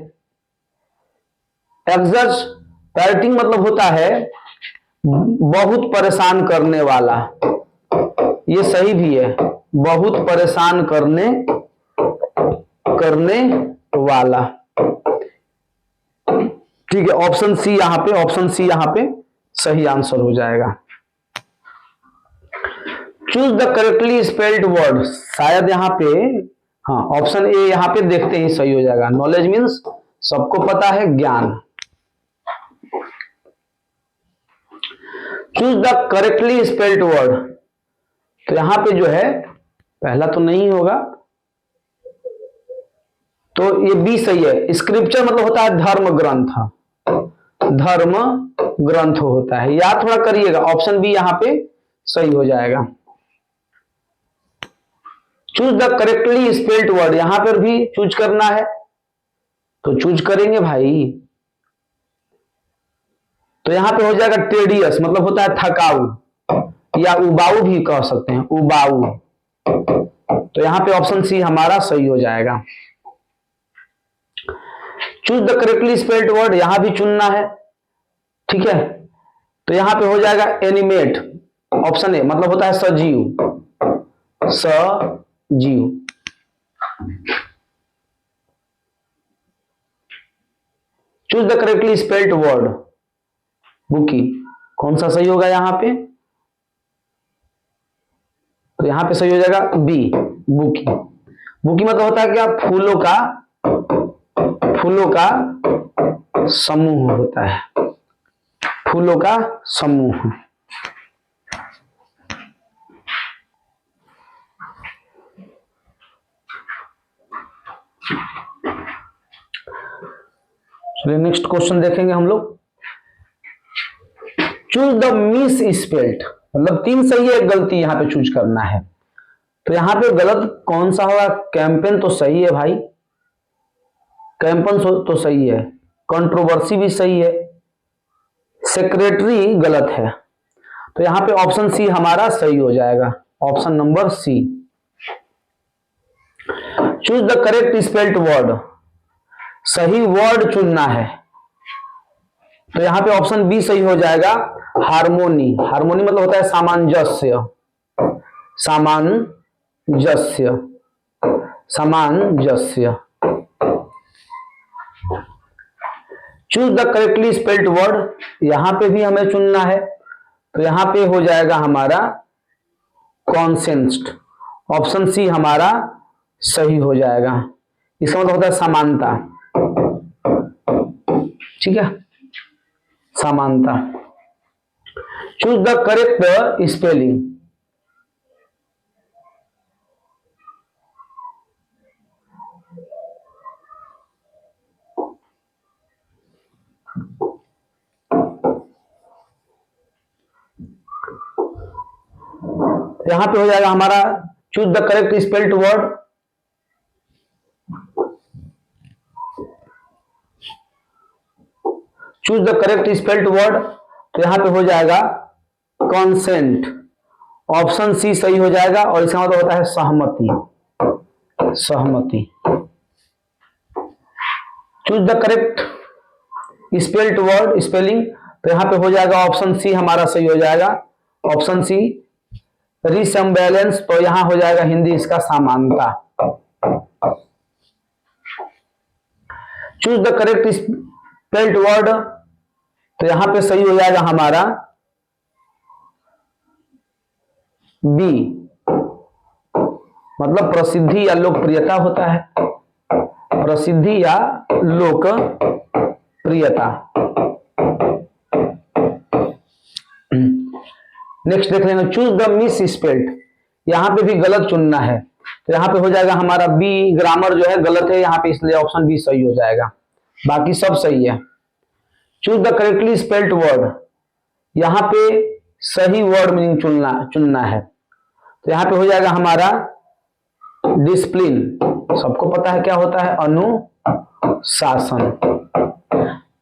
एक्सर्टिंग मतलब होता है बहुत परेशान करने वाला, ये सही भी है, बहुत परेशान करने करने वाला। ठीक है, ऑप्शन सी यहां पे, ऑप्शन सी यहां पे सही आंसर हो जाएगा। Choose the correctly spelled word, शायद यहां पे, हाँ ऑप्शन ए यहां पे देखते ही सही हो जाएगा। नॉलेज मीन्स सबको पता है, ज्ञान। Choose the correctly spelled word, तो यहां पे जो है पहला तो नहीं होगा, तो ये बी सही है। स्क्रिप्चर मतलब होता है धर्म ग्रंथ, धर्म ग्रंथ होता है, याद थोड़ा करिएगा। ऑप्शन बी यहां पे सही हो जाएगा। Choose the correctly spelled word, यहां पर भी चूज करना है, तो चूज करेंगे भाई। तो यहां पे हो जाएगा टेडियस, मतलब होता है थकाऊ, या उबाऊ भी कह सकते हैं, उबाऊ। तो यहां पे ऑप्शन सी हमारा सही हो जाएगा। Choose the correctly spelled word, यहां भी चुनना है। ठीक है, तो यहां पे हो जाएगा एनिमेट, ऑप्शन ए मतलब होता है सजीव, सजीव। Choose the correctly spelled word, bookie, कौन सा सही होगा यहां पे, तो यहां पे सही हो जाएगा बी, बुकी। बुकी मतलब होता है क्या, फूलों का समूह होता है, फूलों का समूह। चलिए नेक्स्ट क्वेश्चन देखेंगे हम लोग। चूज द मिस स्पेल्ड, मतलब 3 सही है, एक गलती यहां पे चूज करना है। तो यहां पे गलत कौन सा होगा, कैंपेन तो सही है भाई, कैंपन तो सही है, कंट्रोवर्सी भी सही है, सेक्रेटरी गलत है। तो यहां पे ऑप्शन सी हमारा सही हो जाएगा, option number C. Choose the correct spelled word, सही वर्ड चुनना है, तो यहां पे ऑप्शन बी सही हो जाएगा, हार्मोनी। हार्मोनी मतलब होता है सामंजस्य, सामंजस्य, सामंजस्य। Choose the correctly spelled word, यहां पे भी हमें चुनना है, तो यहां पे हो जाएगा हमारा कॉन्सेंस्ट, ऑप्शन सी हमारा सही हो जाएगा। इसका मतलब होता है समानता। ठीक है, समानता। चूज द करेक्ट स्पेलिंग, यहां पे हो जाएगा हमारा choose the correct spelled word. Choose the correct spelled word, तो यहां पे हो जाएगा कॉन्सेंट, ऑप्शन सी सही हो जाएगा। और इसका मतलब होता है सहमति, सहमति। Choose the correct spelled word spelling, तो यहां पे हो जाएगा ऑप्शन सी हमारा सही हो जाएगा, ऑप्शन सी रिसेम्बलेंस, तो यहां हो जाएगा हिंदी इसका समानता। Choose the correct spelled word, तो यहां पे सही हो जाएगा हमारा बी, मतलब प्रसिद्धि या लोकप्रियता होता है, प्रसिद्धि या लोकप्रियता। नेक्स्ट देख लेंगे, चूज द मिस स्पेल्ड, यहां पे भी गलत चुनना है, तो यहां पे हो जाएगा हमारा बी, ग्रामर जो है गलत है यहाँ पे, इसलिए ऑप्शन बी सही हो जाएगा, बाकी सब सही है। Choose the correctly spelled word, यहां पे सही वर्ड मीनिंग चुनना है, तो यहां पे हो जाएगा हमारा डिसिप्लिन, सबको पता है क्या होता है, अनुशासन,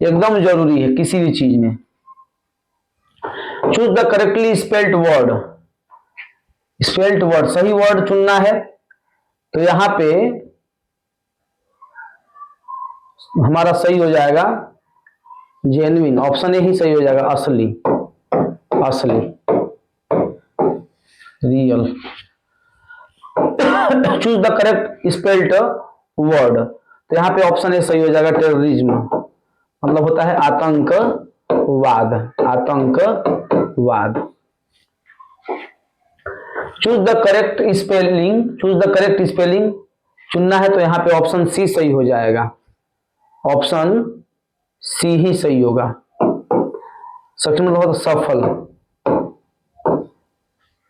एकदम जरूरी है किसी भी चीज में। Choose the correctly spelled word, spelled word सही वर्ड चुनना है, तो यहां पे हमारा सही हो जाएगा जेन्युइन, ऑप्शन ए ही सही हो जाएगा, असली, असली, real. Choose the correct spelled word, तो यहां पे ऑप्शन ए सही हो जाएगा, टेररिज्म, मतलब होता है आतंकवाद, आतंकवाद। Choose the correct spelling, choose the correct spelling चुनना है, तो यहां पे ऑप्शन सी सही हो जाएगा, ऑप्शन सी ही सही होगा। सच में मतलब सफल,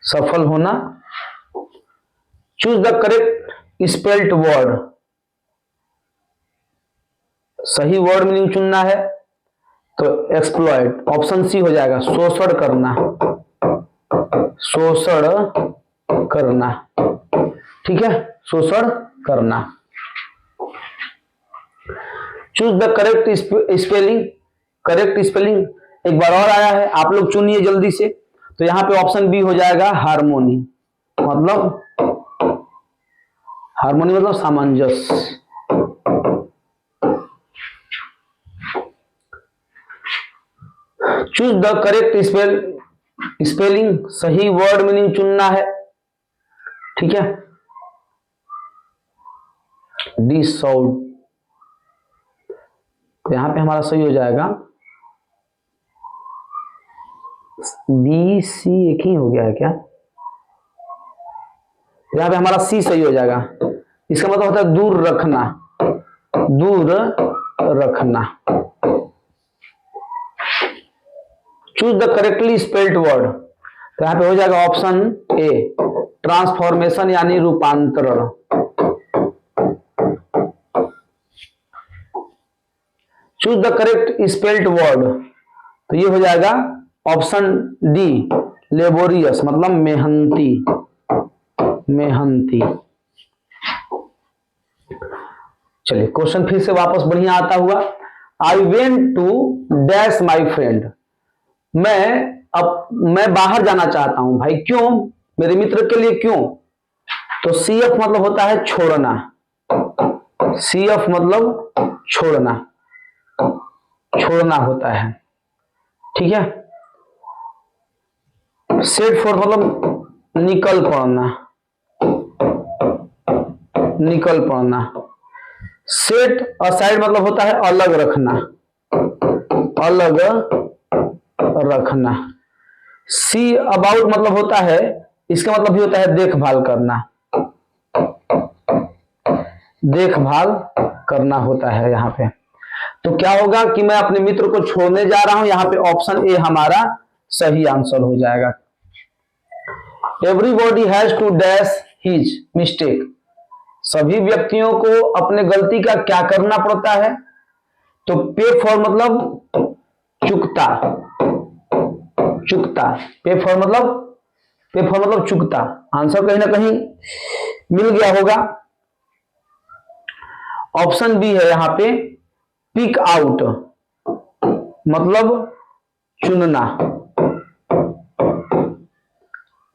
सफल होना। Choose the correct spelled word, सही वर्ड मीनिंग चुनना है, तो एक्सप्लॉइट, ऑप्शन सी हो जाएगा, शोषण करना, शोषण करना, ठीक है, शोषण करना। Choose the correct spelling, correct spelling एक बार और आया है, आप लोग चुनिए जल्दी से, तो यहां पे ऑप्शन बी हो जाएगा, हार्मोनी, मतलब हार्मोनी मतलब सामंजस्य। चूज द करेक्ट स्पेलिंग, सही वर्ड मीनिंग चुनना है, ठीक है, डिसऑर्ड, तो यहां पे हमारा सही हो जाएगा बी, सी एक ही हो गया है क्या, यहां पे हमारा सी सही हो जाएगा, इसका मतलब होता है दूर रखना, दूर रखना। Choose the correctly spelled word, तो यहां पे हो जाएगा ऑप्शन ए, ट्रांसफॉर्मेशन यानी रूपांतरण। Choose the correct spelled word, तो ये हो जाएगा ऑप्शन डी, लेबोरियस, मतलब मेहनती, मेहनती। चलिए क्वेश्चन फिर से वापस बढ़िया आता हुआ, I went to dash my friend, मैं बाहर जाना चाहता हूं भाई, क्यों, मेरे मित्र के लिए क्यों, तो सी एफ मतलब होता है छोड़ना, सी एफ मतलब छोड़ना, छोड़ना होता है, ठीक है। सेट फॉर मतलब निकल पड़ना, निकल पड़ना। सेट असाइड मतलब होता है अलग रखना, अलग रखना। सी अबाउट मतलब होता है, इसका मतलब भी होता है देखभाल करना, देखभाल करना होता है यहां पे। तो क्या होगा कि मैं अपने मित्र को छोड़ने जा रहा हूं, यहां पे ऑप्शन ए हमारा सही आंसर हो जाएगा। Everybody has to dash his mistake, सभी व्यक्तियों को अपने गलती का क्या करना पड़ता है, तो पे फॉर मतलब चुकता, चुकता, पे फॉर मतलब चुकता। आंसर कहीं ना कहीं मिल गया होगा। ऑप्शन बी है यहां पे पिक आउट, मतलब चुनना।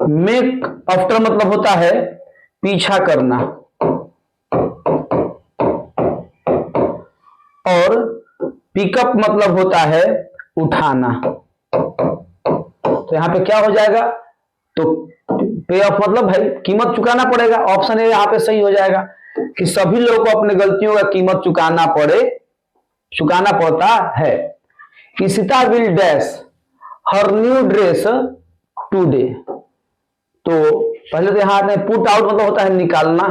मेक आफ्टर मतलब होता है पीछा करना, और पिकअप मतलब होता है उठाना। तो यहां पे क्या हो जाएगा, तो पे ऑफ मतलब भाई कीमत चुकाना पड़ेगा। ऑप्शन ए यहां पे सही हो जाएगा कि सभी लोगों को अपने गलतियों का कीमत चुकाना पड़ता है। Ishita will dash her new dress today. तो पहले तो यहां आते हैं पुट आउट मतलब होता है निकालना,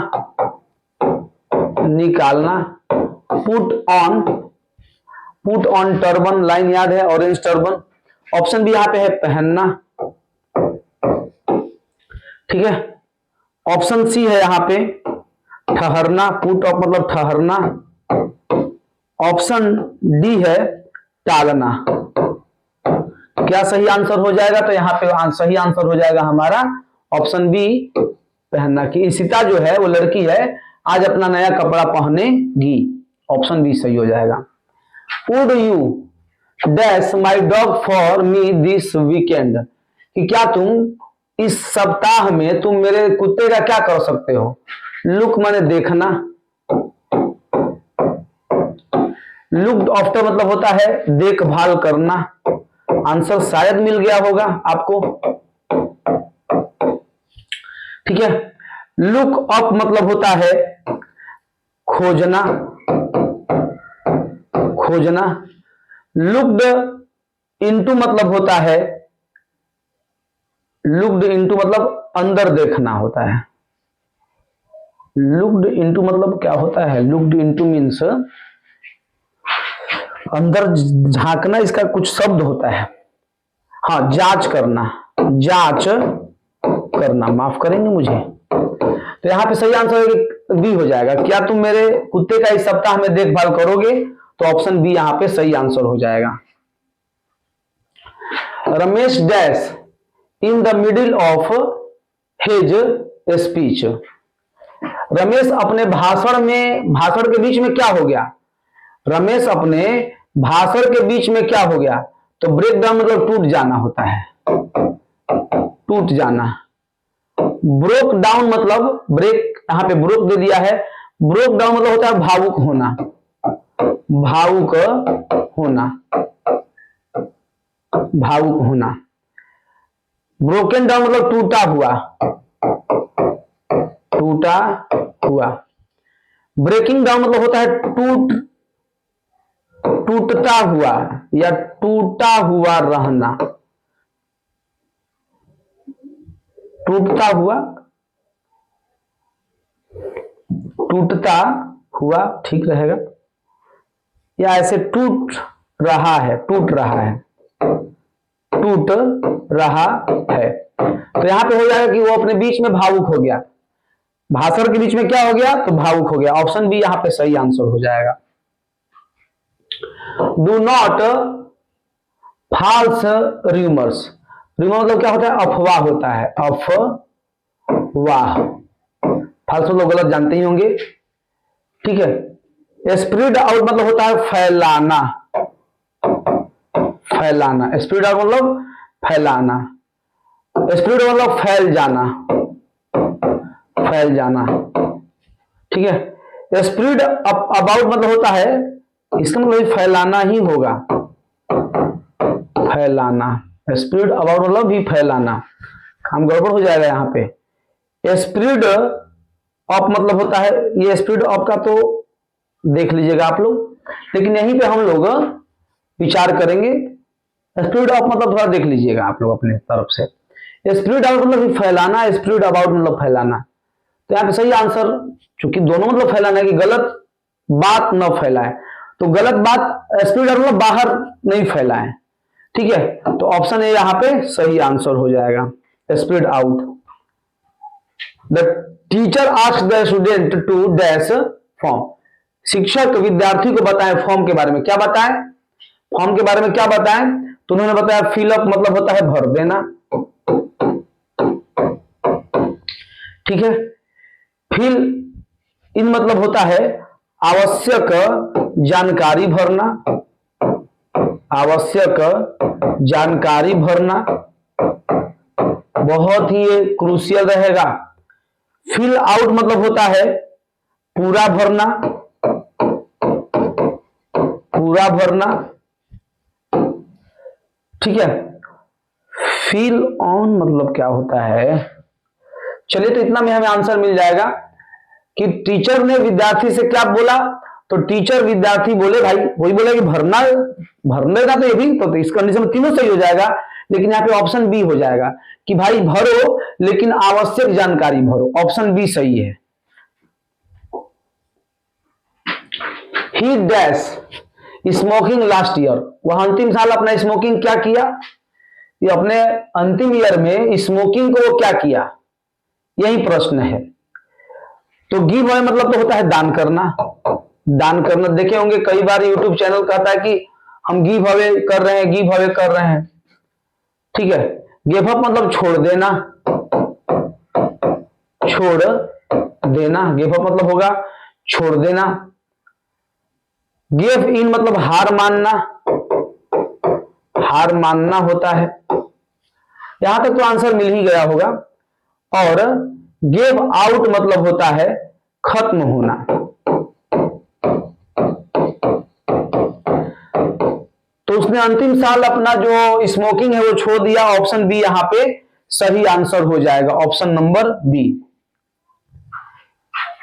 निकालना। पुट ऑन टर्बन, लाइन याद है, ऑरेंज टर्बन। ऑप्शन भी यहां पे है पहनना, ठीक है। ऑप्शन सी है यहां पे ठहरना, पुट ऑफ मतलब ठहरना। ऑप्शन डी है टालना। क्या सही आंसर हो जाएगा, तो यहां पे सही आंसर हो जाएगा हमारा ऑप्शन बी पहनना, कि इशिता जो है वो लड़की है आज अपना नया कपड़ा पहनेगी। ऑप्शन बी सही हो जाएगा। Would you dash my dog for me this weekend, कि क्या तुम इस सप्ताह में तुम मेरे कुत्ते का क्या कर सकते हो। लुक माने देखना, लुक्ड आफ्टर मतलब होता है देखभाल करना। आंसर शायद मिल गया होगा आपको, ठीक है। लुक अप मतलब होता है खोजना, खोजना। लुक्ड इनटू मतलब होता है, लुक्ड इनटू मतलब अंदर देखना होता है। लुक्ड इनटू मतलब क्या होता है, लुक्ड इनटू मीन्स अंदर झांकना, इसका कुछ शब्द होता है। हाँ, जांच करना, जांच करना, माफ करेंगे मुझे। तो यहां पे सही आंसर बी हो जाएगा, क्या तुम मेरे कुत्ते का इस सप्ताह में देखभाल करोगे। तो ऑप्शन बी यहां पे सही आंसर हो जाएगा। Ramesh dash in the middle of his speech. Ramesh अपने भाषण के बीच में क्या हो गया। रमेश अपने भाषण के बीच में क्या हो गया, तो ब्रेक डाउन मतलब टूट जाना होता है, टूट जाना। ब्रोक डाउन मतलब ब्रेक, यहां पे ब्रोक दे दिया है। ब्रोक डाउन मतलब होता है भावुक होना, भावुक होना, भावुक होना। ब्रोकन डाउन मतलब टूटा हुआ, टूटा हुआ। ब्रेकिंग डाउन मतलब होता है टूटता हुआ या टूटा हुआ रहना, टूटता हुआ, टूटता हुआ ठीक रहेगा, या ऐसे टूट रहा है, टूट रहा है, टूट रहा है। तो यहां पे हो जाएगा कि वो अपने बीच में भावुक हो गया, भाषण के बीच में क्या हो गया, तो भावुक हो गया। ऑप्शन बी यहां पे सही आंसर हो जाएगा। Do not false rumours. Rumour मतलब क्या होता है, अफवाह होता है, अफवाह। फॉल्स मतलब गलत जानते ही होंगे, ठीक है। स्प्रेड आउट मतलब होता है फैलाना, फैलाना। स्प्रेड आउट मतलब फैलाना, स्प्रेड मतलब फैल जाना, फैल जाना, ठीक है। स्प्रेड अबाउट मतलब होता है, इसका मतलब फैलाना ही होगा, फैलाना। स्प्रेड अबाउट मतलब भी फैलाना, काम गड़बड़ हो जाएगा यहां पे। स्प्रेड अप मतलब होता है, ये स्प्रेड अप का तो देख लीजिएगा आप लोग, लेकिन यहीं पे हम लोग विचार करेंगे। स्प्रेड अप मतलब थोड़ा देख लीजिएगा आप लोग अपने तरफ से। स्प्रेड आउट मतलब फैलाना, स्प्रेड अबाउट मतलब फैलाना। तो यहाँ पे सही आंसर, चूंकि दोनों मतलब फैलाना है कि गलत बात न फैलाए, तो गलत बात स्प्रेड आउट मतलब बाहर नहीं फैलाए, ठीक है। तो ऑप्शन ए यहां पे सही आंसर हो जाएगा, spread out. The teacher asked the student to dash form. शिक्षक विद्यार्थी को बताएं फॉर्म के बारे में। क्या बताएं? फॉर्म के बारे में क्या बताएं? तो उन्होंने बताया फिल अप मतलब होता है भर देना, ठीक है। फिल इन मतलब होता है आवश्यक जानकारी भरना, आवश्यक जानकारी भरना, बहुत ही ये क्रूशियल रहेगा। फिल आउट मतलब होता है पूरा भरना, पूरा भरना, ठीक है। फिल ऑन मतलब क्या होता है? चलिए तो इतना में हमें आंसर मिल जाएगा कि टीचर ने विद्यार्थी से क्या बोला, तो टीचर विद्यार्थी बोले भाई, वही बोले कि भरना, भरने का तो ये भी तो इस कंडीशन में तीनों सही हो जाएगा, लेकिन यहाँ पे ऑप्शन बी हो जाएगा कि भाई भरो लेकिन आवश्यक जानकारी भरो। ऑप्शन बी सही है। ही डैश स्मोकिंग लास्ट ईयर, वह अंतिम साल अपना स्मोकिंग क्या किया, ये अपने अंतिम ईयर में स्मोकिंग को वो क्या किया, यही प्रश्न है। तो गिव अवे मतलब तो होता है दान करना, दान करना। देखे होंगे कई बार यूट्यूब चैनल कहता है कि हम गिव अवे कर रहे हैं, गिव अवे कर रहे हैं, ठीक है। गिव अप मतलब छोड़ देना, छोड़ देना, गिव अप मतलब होगा छोड़ देना। गिव इन मतलब हार मानना, हार मानना होता है। यहां तक तो आंसर मिल ही गया होगा। और गिव आउट मतलब होता है खत्म होना। तो उसने अंतिम साल अपना जो स्मोकिंग है वो छोड़ दिया। ऑप्शन बी यहां पे सही आंसर हो जाएगा, option number B.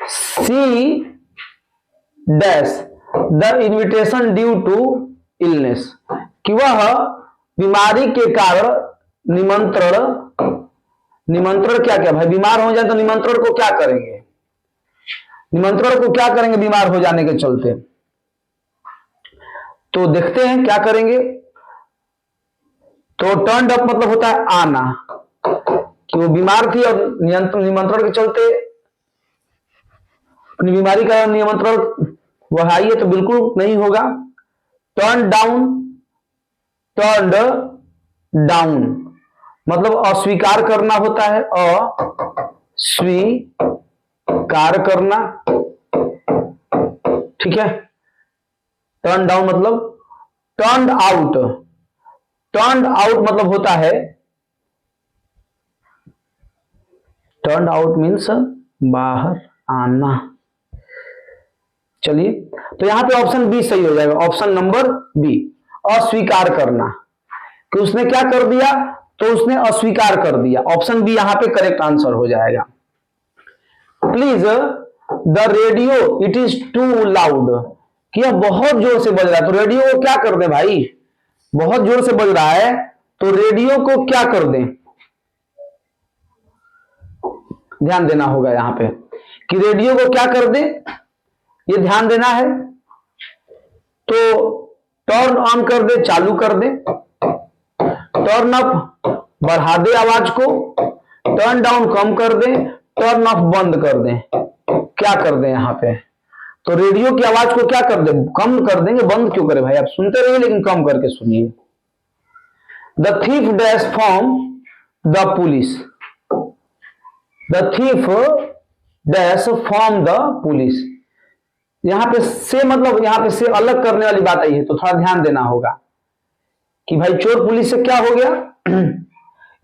C dash the invitation due to illness, कि वह बीमारी के कारण निमंत्रण, निमंत्रण क्या क्या भाई, बीमार हो जाए तो निमंत्रण को क्या करेंगे, निमंत्रण को क्या करेंगे बीमार हो जाने के चलते, तो देखते हैं क्या करेंगे। तो टर्न अप मतलब होता है आना, कि वो बीमार थी और निमंत्रण के चलते अपनी बीमारी का निमंत्रण वह आई है, तो बिल्कुल नहीं होगा। टर्न डाउन, टर्न डाउन मतलब अस्वीकार करना होता है, अस्वीकार करना, ठीक है। टर्न डाउन मतलब टर्न आउट, टर्न आउट मतलब होता है, टर्न आउट मीन्स बाहर आना। चलिए तो यहां पे ऑप्शन बी सही हो जाएगा, ऑप्शन नंबर बी, अस्वीकार करना, कि उसने क्या कर दिया, तो उसने अस्वीकार कर दिया। ऑप्शन बी यहां पे करेक्ट आंसर हो जाएगा। Please the radio it is too loud, कि यह बहुत जोर से बज रहा है, तो रेडियो को क्या कर दे भाई, बहुत जोर से बज रहा है तो रेडियो को क्या कर दें, ध्यान देना होगा यहां पे कि रेडियो को क्या कर दे, ये ध्यान देना है। तो टर्न ऑन कर दे, चालू कर दे, टर्न अप बढ़ा दे आवाज को, टर्न डाउन कम कर दे, टर्न ऑफ बंद कर दे, क्या कर दे यहां पे, तो रेडियो की आवाज को क्या कर दे, कम कर देंगे, बंद क्यों करे भाई, आप सुनते रहिए लेकिन कम करके सुनिए। The thief dash from the police, the thief dash from the police, यहां पे से मतलब यहां पे से अलग करने वाली बात आई है, तो थोड़ा ध्यान देना होगा कि भाई चोर पुलिस से क्या हो गया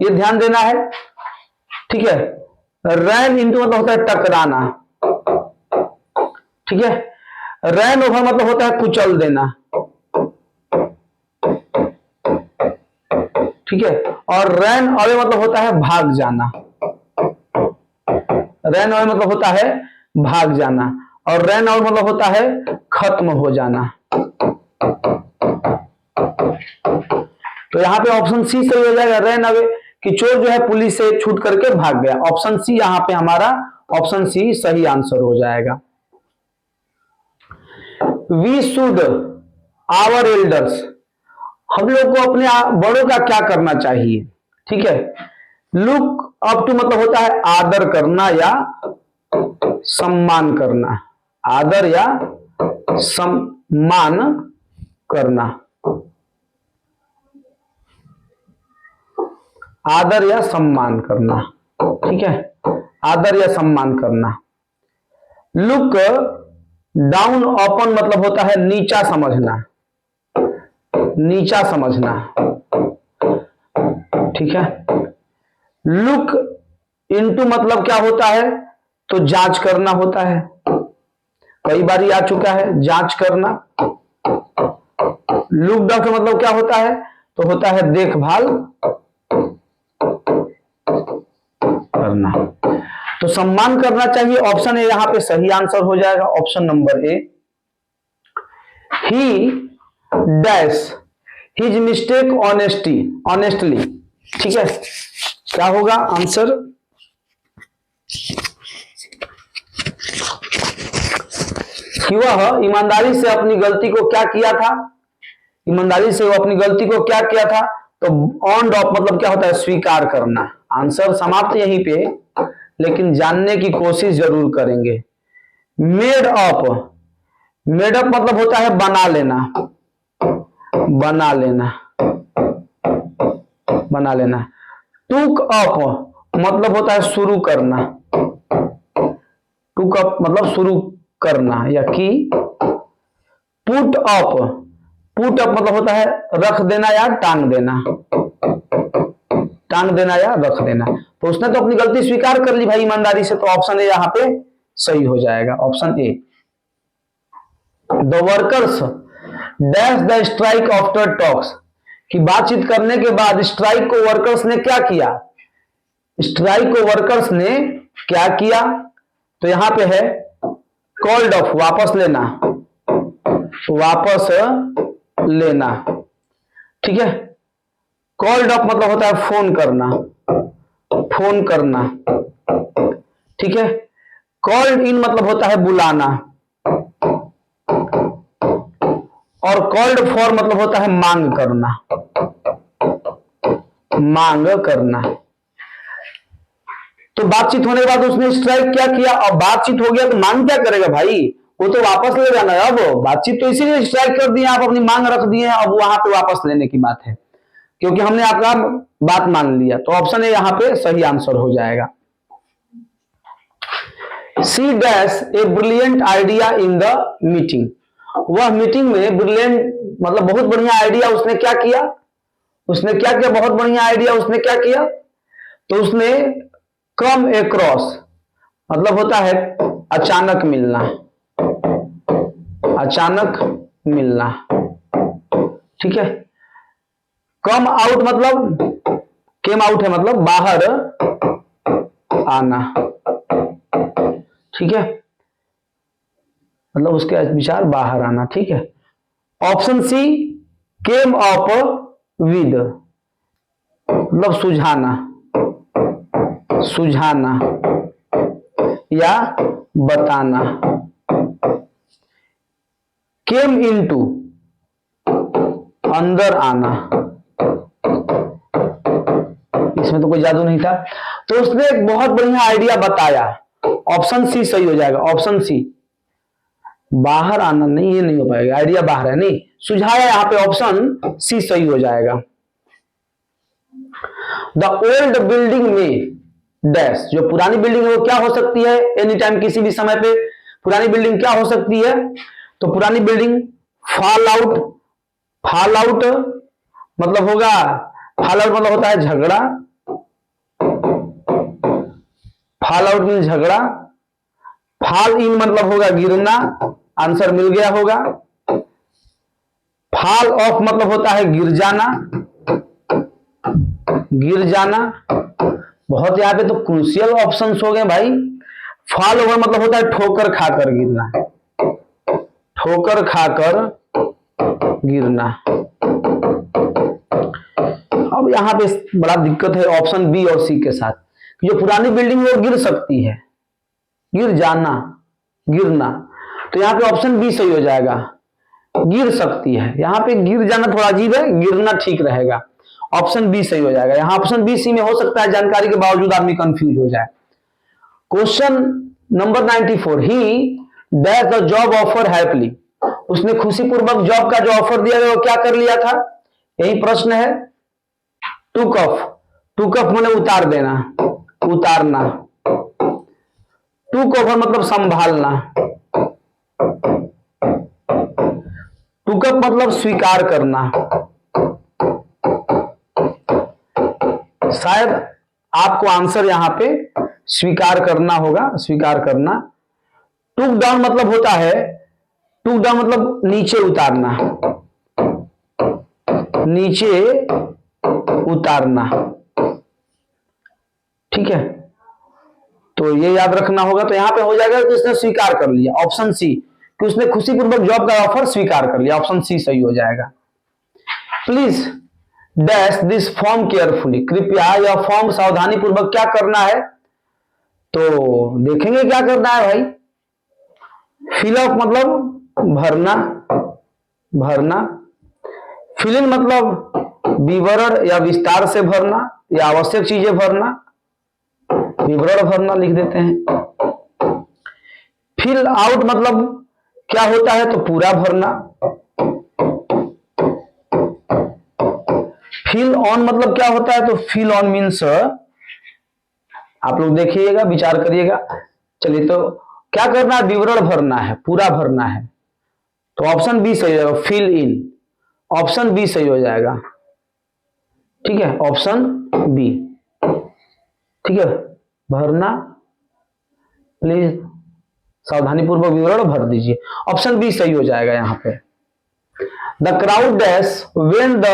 ये ध्यान देना है, ठीक है। रैन इनटू मतलब होता है टकराना, ठीक है। रैन ओवर मतलब होता है कुचल देना, ठीक है। और रैन अवे मतलब होता है भाग जाना, रैन अवे मतलब होता है भाग जाना, और रैन आउट मतलब होता है खत्म हो जाना। तो यहां पे ऑप्शन सी सही हो जाएगा, रैन अवे, कि चोर जो है पुलिस से छूट करके भाग गया। ऑप्शन सी यहां पे हमारा ऑप्शन सी सही आंसर हो जाएगा। वी शुड आवर एल्डर्स, हम लोग को अपने बड़ों का क्या करना चाहिए, ठीक है। लुक अप टू मतलब होता है आदर करना या सम्मान करना, आदर या सम्मान करना, आदर या सम्मान करना, ठीक है, आदर या सम्मान करना। लुक डाउन अपॉन मतलब होता है नीचा समझना, नीचा समझना, ठीक है। लुक इनटू मतलब क्या होता है, तो जांच करना होता है, कई बार आ चुका है जांच करना। लुक डाउन का मतलब क्या होता है, तो होता है देखभाल करना। तो सम्मान करना चाहिए, ऑप्शन ए यहां पे सही आंसर हो जाएगा, option number A. He dash his mistake honestly, ठीक है, क्या होगा आंसर, कि वह ईमानदारी से अपनी गलती को क्या किया था, ईमानदारी से वो अपनी गलती को क्या किया था, तो ऑन ऑफ मतलब क्या होता है स्वीकार करना। आंसर समाप्त यहीं पे, लेकिन जानने की कोशिश जरूर करेंगे। मेड अप, मेड अप मतलब होता है बना लेना, बना लेना, बना लेना। टूक अप मतलब होता है शुरू करना, टूक अप मतलब शुरू करना या की। पुट अप, पुट अप मतलब होता है रख देना या टांग देना, टांग देना या रख देना। तो उसने तो अपनी गलती स्वीकार कर ली भाई ईमानदारी से, तो ऑप्शन ए यहां पे सही हो जाएगा, option A. The workers dash the strike after talks, कि बातचीत करने के बाद स्ट्राइक को वर्कर्स ने क्या किया, स्ट्राइक को वर्कर्स ने क्या किया, तो यहां पे है कॉल्ड ऑफ वापस लेना, वापस लेना, ठीक है। कॉल्ड ऑफ मतलब होता है फोन करना, फोन करना, ठीक है। कॉल्ड इन मतलब होता है बुलाना, और कॉल्ड फॉर मतलब होता है मांग करना, मांग करना। तो बातचीत होने के बाद उसने स्ट्राइक क्या किया, अब बातचीत हो गया तो मांग क्या करेगा भाई, वो तो वापस ले जाना है। अब बातचीत तो इसीलिए स्ट्राइक कर दिए, आप अपनी मांग रख दिए, अब वहां पे वापस लेने की बात है, क्योंकि हमने आपका बात मान लिया। तो ऑप्शन ए यहां पे सही आंसर हो जाएगा। C dash a brilliant idea in the meeting, वह मीटिंग में ब्रिलियंट मतलब बहुत बढ़िया आइडिया उसने क्या किया, उसने क्या किया, बहुत बढ़िया आइडिया उसने क्या किया, तो उसने कम एक्रॉस मतलब होता है अचानक मिलना, अचानक मिलना, ठीक है। कम आउट मतलब केम आउट है मतलब बाहर आना, ठीक है, मतलब उसके विचार बाहर आना, ठीक है। Option C came up with मतलब सुझाना, सुझाना या बताना। केम इनटू अंदर आना, इसमें तो कोई जादू नहीं था, तो उसने एक बहुत बढ़िया आइडिया बताया, ऑप्शन सी सही हो जाएगा, ऑप्शन सी। बाहर आना नहीं, ये नहीं हो पाएगा, आइडिया बाहर है, नहीं सुझाया, यहां पे ऑप्शन सी सही हो जाएगा। द ओल्ड बिल्डिंग में डैश, जो पुरानी बिल्डिंग है वो क्या हो सकती है, एनी टाइम किसी भी समय पे पुरानी बिल्डिंग क्या हो सकती है, तो पुरानी building fall out, fall out मतलब होगा, फॉल आउट मतलब होता है झगड़ा, फॉल आउट मीन झगड़ा। फॉल इन मतलब होगा गिरना, आंसर मिल गया होगा। फॉल ऑफ मतलब होता है गिर जाना, गिर जाना। बहुत यहां पे तो क्रूशियल ऑप्शंस हो गए भाई। फॉल ओवर मतलब होता है ठोकर खाकर गिरना, ठोकर खाकर गिरना। अब यहां पे बड़ा दिक्कत है ऑप्शन बी और सी के साथ, जो पुरानी बिल्डिंग है वो गिर सकती है, गिर जाना, गिरना, तो यहां पे ऑप्शन बी सही हो जाएगा, गिर सकती है। यहां पे गिर जाना थोड़ा अजीब है, गिरना ठीक रहेगा, ऑप्शन बी सही हो जाएगा। यहां ऑप्शन बी सी में हो सकता है जानकारी के बावजूद आदमी कंफ्यूज हो जाए। Question number 94, he that the job offer happily, उसने खुशीपूर्वक जॉब का जो ऑफर दिया गया वो क्या कर लिया था, यही प्रश्न है। टुक ऑफ मैंने उतार देना, उतारना। टुक ओवर मतलब संभालना। टुक अप मतलब स्वीकार करना। शायद आपको आंसर यहां पे स्वीकार करना होगा, स्वीकार करना। टुक डाउन मतलब होता है, टुक डाउन मतलब नीचे उतारना, नीचे उतारना, ठीक है। तो ये याद रखना होगा। तो यहां पे हो जाएगा कि उसने स्वीकार कर लिया, ऑप्शन सी, कि उसने खुशीपूर्वक जॉब का ऑफर स्वीकार कर लिया, ऑप्शन सी सही हो जाएगा। Please dash this form carefully, कृपया यह फॉर्म सावधानी पूर्वक क्या करना है, तो देखेंगे क्या करना है भाई। फिल अप मतलब भरना, भरना। फिल इन मतलब विवरण या विस्तार से भरना या आवश्यक चीजें भरना, विवरण भरना लिख देते हैं। फिल आउट मतलब क्या होता है, तो पूरा भरना। फिल ऑन मतलब क्या होता है, तो फिल ऑन मीन्स, आप लोग देखिएगा, विचार करिएगा। चलिए, तो क्या करना है, विवरण भरना है, पूरा भरना है, तो ऑप्शन बी सही हो जाएगा, फिल इन, ऑप्शन बी सही हो जाएगा, ठीक है, ऑप्शन बी, ठीक है। भरना, प्लीज सावधानी पूर्वक विवरण भर दीजिए, ऑप्शन बी सही हो जाएगा यहाँ पे। The crowd dash when the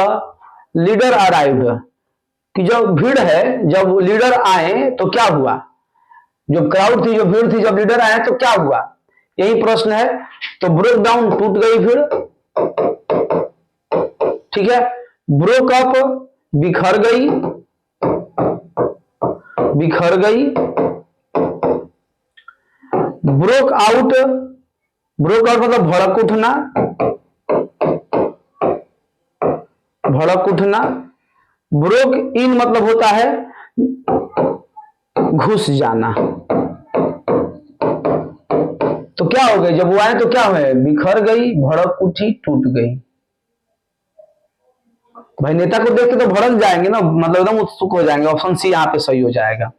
leader arrived, कि जो भीड़ है जब लीडर आए तो क्या हुआ, जो क्राउड थी, जो भीड़ थी, जब लीडर आए तो क्या हुआ, यही प्रश्न है। तो ब्रोक डाउन टूट गई भीड़, ठीक है। ब्रोक अप बिखर गई, बिखर गई। ब्रोक आउट, ब्रोक आउट मतलब भड़क उठना, भड़क उठना। ब्रोक इन मतलब होता है घुस जाना। तो क्या हो गई, जब वो आए तो क्या हुए, बिखर गई, भड़क उठी, टूट गई। भाई नेता को देख के तो भड़क जाएंगे ना, मतलब एकदम उत्सुक हो जाएंगे, ऑप्शन सी यहां पे सही हो जाएगा।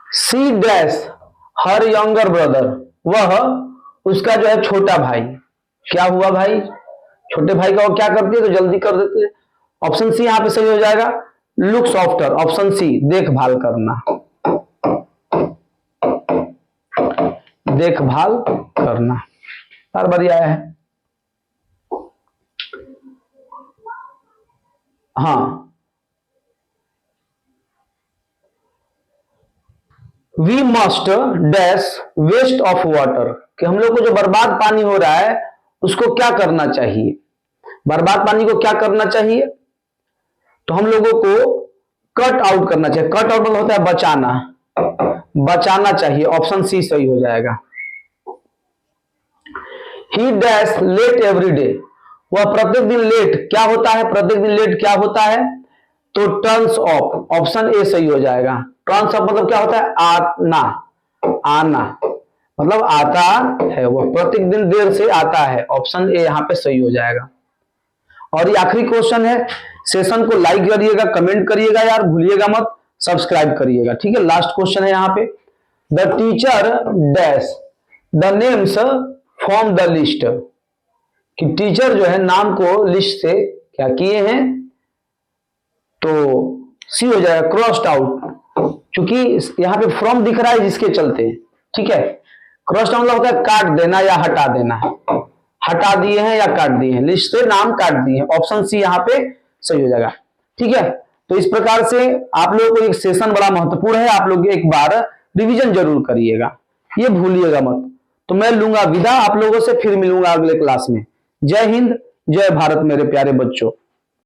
C dash her younger brother, वह उसका जो है छोटा भाई, क्या हुआ भाई, छोटे भाई का वो क्या करती है, तो जल्दी कर देते हैं, ऑप्शन सी यहां पे सही हो जाएगा। लुक्स आफ्टर, ऑप्शन सी देखभाल करना, देखभाल करना। हर बार आया है, हाँ। We must dash waste of water, कि हम लोग को जो बर्बाद पानी हो रहा है उसको क्या करना चाहिए, बर्बाद पानी को क्या करना चाहिए, तो हम लोगों को कट आउट करना चाहिए। कट आउट मतलब होता है बचाना, बचाना चाहिए, ऑप्शन सी सही हो जाएगा। He dash late every day, वह प्रत्येक दिन लेट क्या होता है, प्रत्येक दिन लेट क्या होता है, तो टर्न्स ऑफ, ऑप्शन ए सही हो जाएगा। टर्न्स ऑफ मतलब क्या होता है, आना, आना मतलब आता है, वह प्रत्येक दिन देर से आता है, ऑप्शन ए यहां पे सही हो जाएगा। और ये आखिरी क्वेश्चन है। सेशन को लाइक करिएगा, कमेंट करिएगा यार, भूलिएगा मत, सब्सक्राइब करिएगा, ठीक है। लास्ट क्वेश्चन है यहाँ पे, the teacher dash the names from the list, कि टीचर जो है नाम को लिस्ट से क्या किए हैं, तो सी हो जाएगा, क्रॉस्ड आउट, क्योंकि यहां पे फ्रॉम दिख रहा है जिसके चलते, ठीक है। क्रॉस्ड आउट होता है काट देना या हटा देना, हटा दिए हैं या काट दिए हैं, लिस्ट से नाम काट दिए हैं, ऑप्शन सी यहां पे सही हो जाएगा, ठीक है। तो इस प्रकार से आप लोगों को एक सेशन बड़ा महत्वपूर्ण है, आप लोग एक बार रिवीजन जरूर करिएगा, ये भूलिएगा मत। तो मैं लूंगा विदा आप लोगों से, फिर मिलूंगा अगले क्लास में। जय हिंद, जय भारत मेरे प्यारे बच्चों।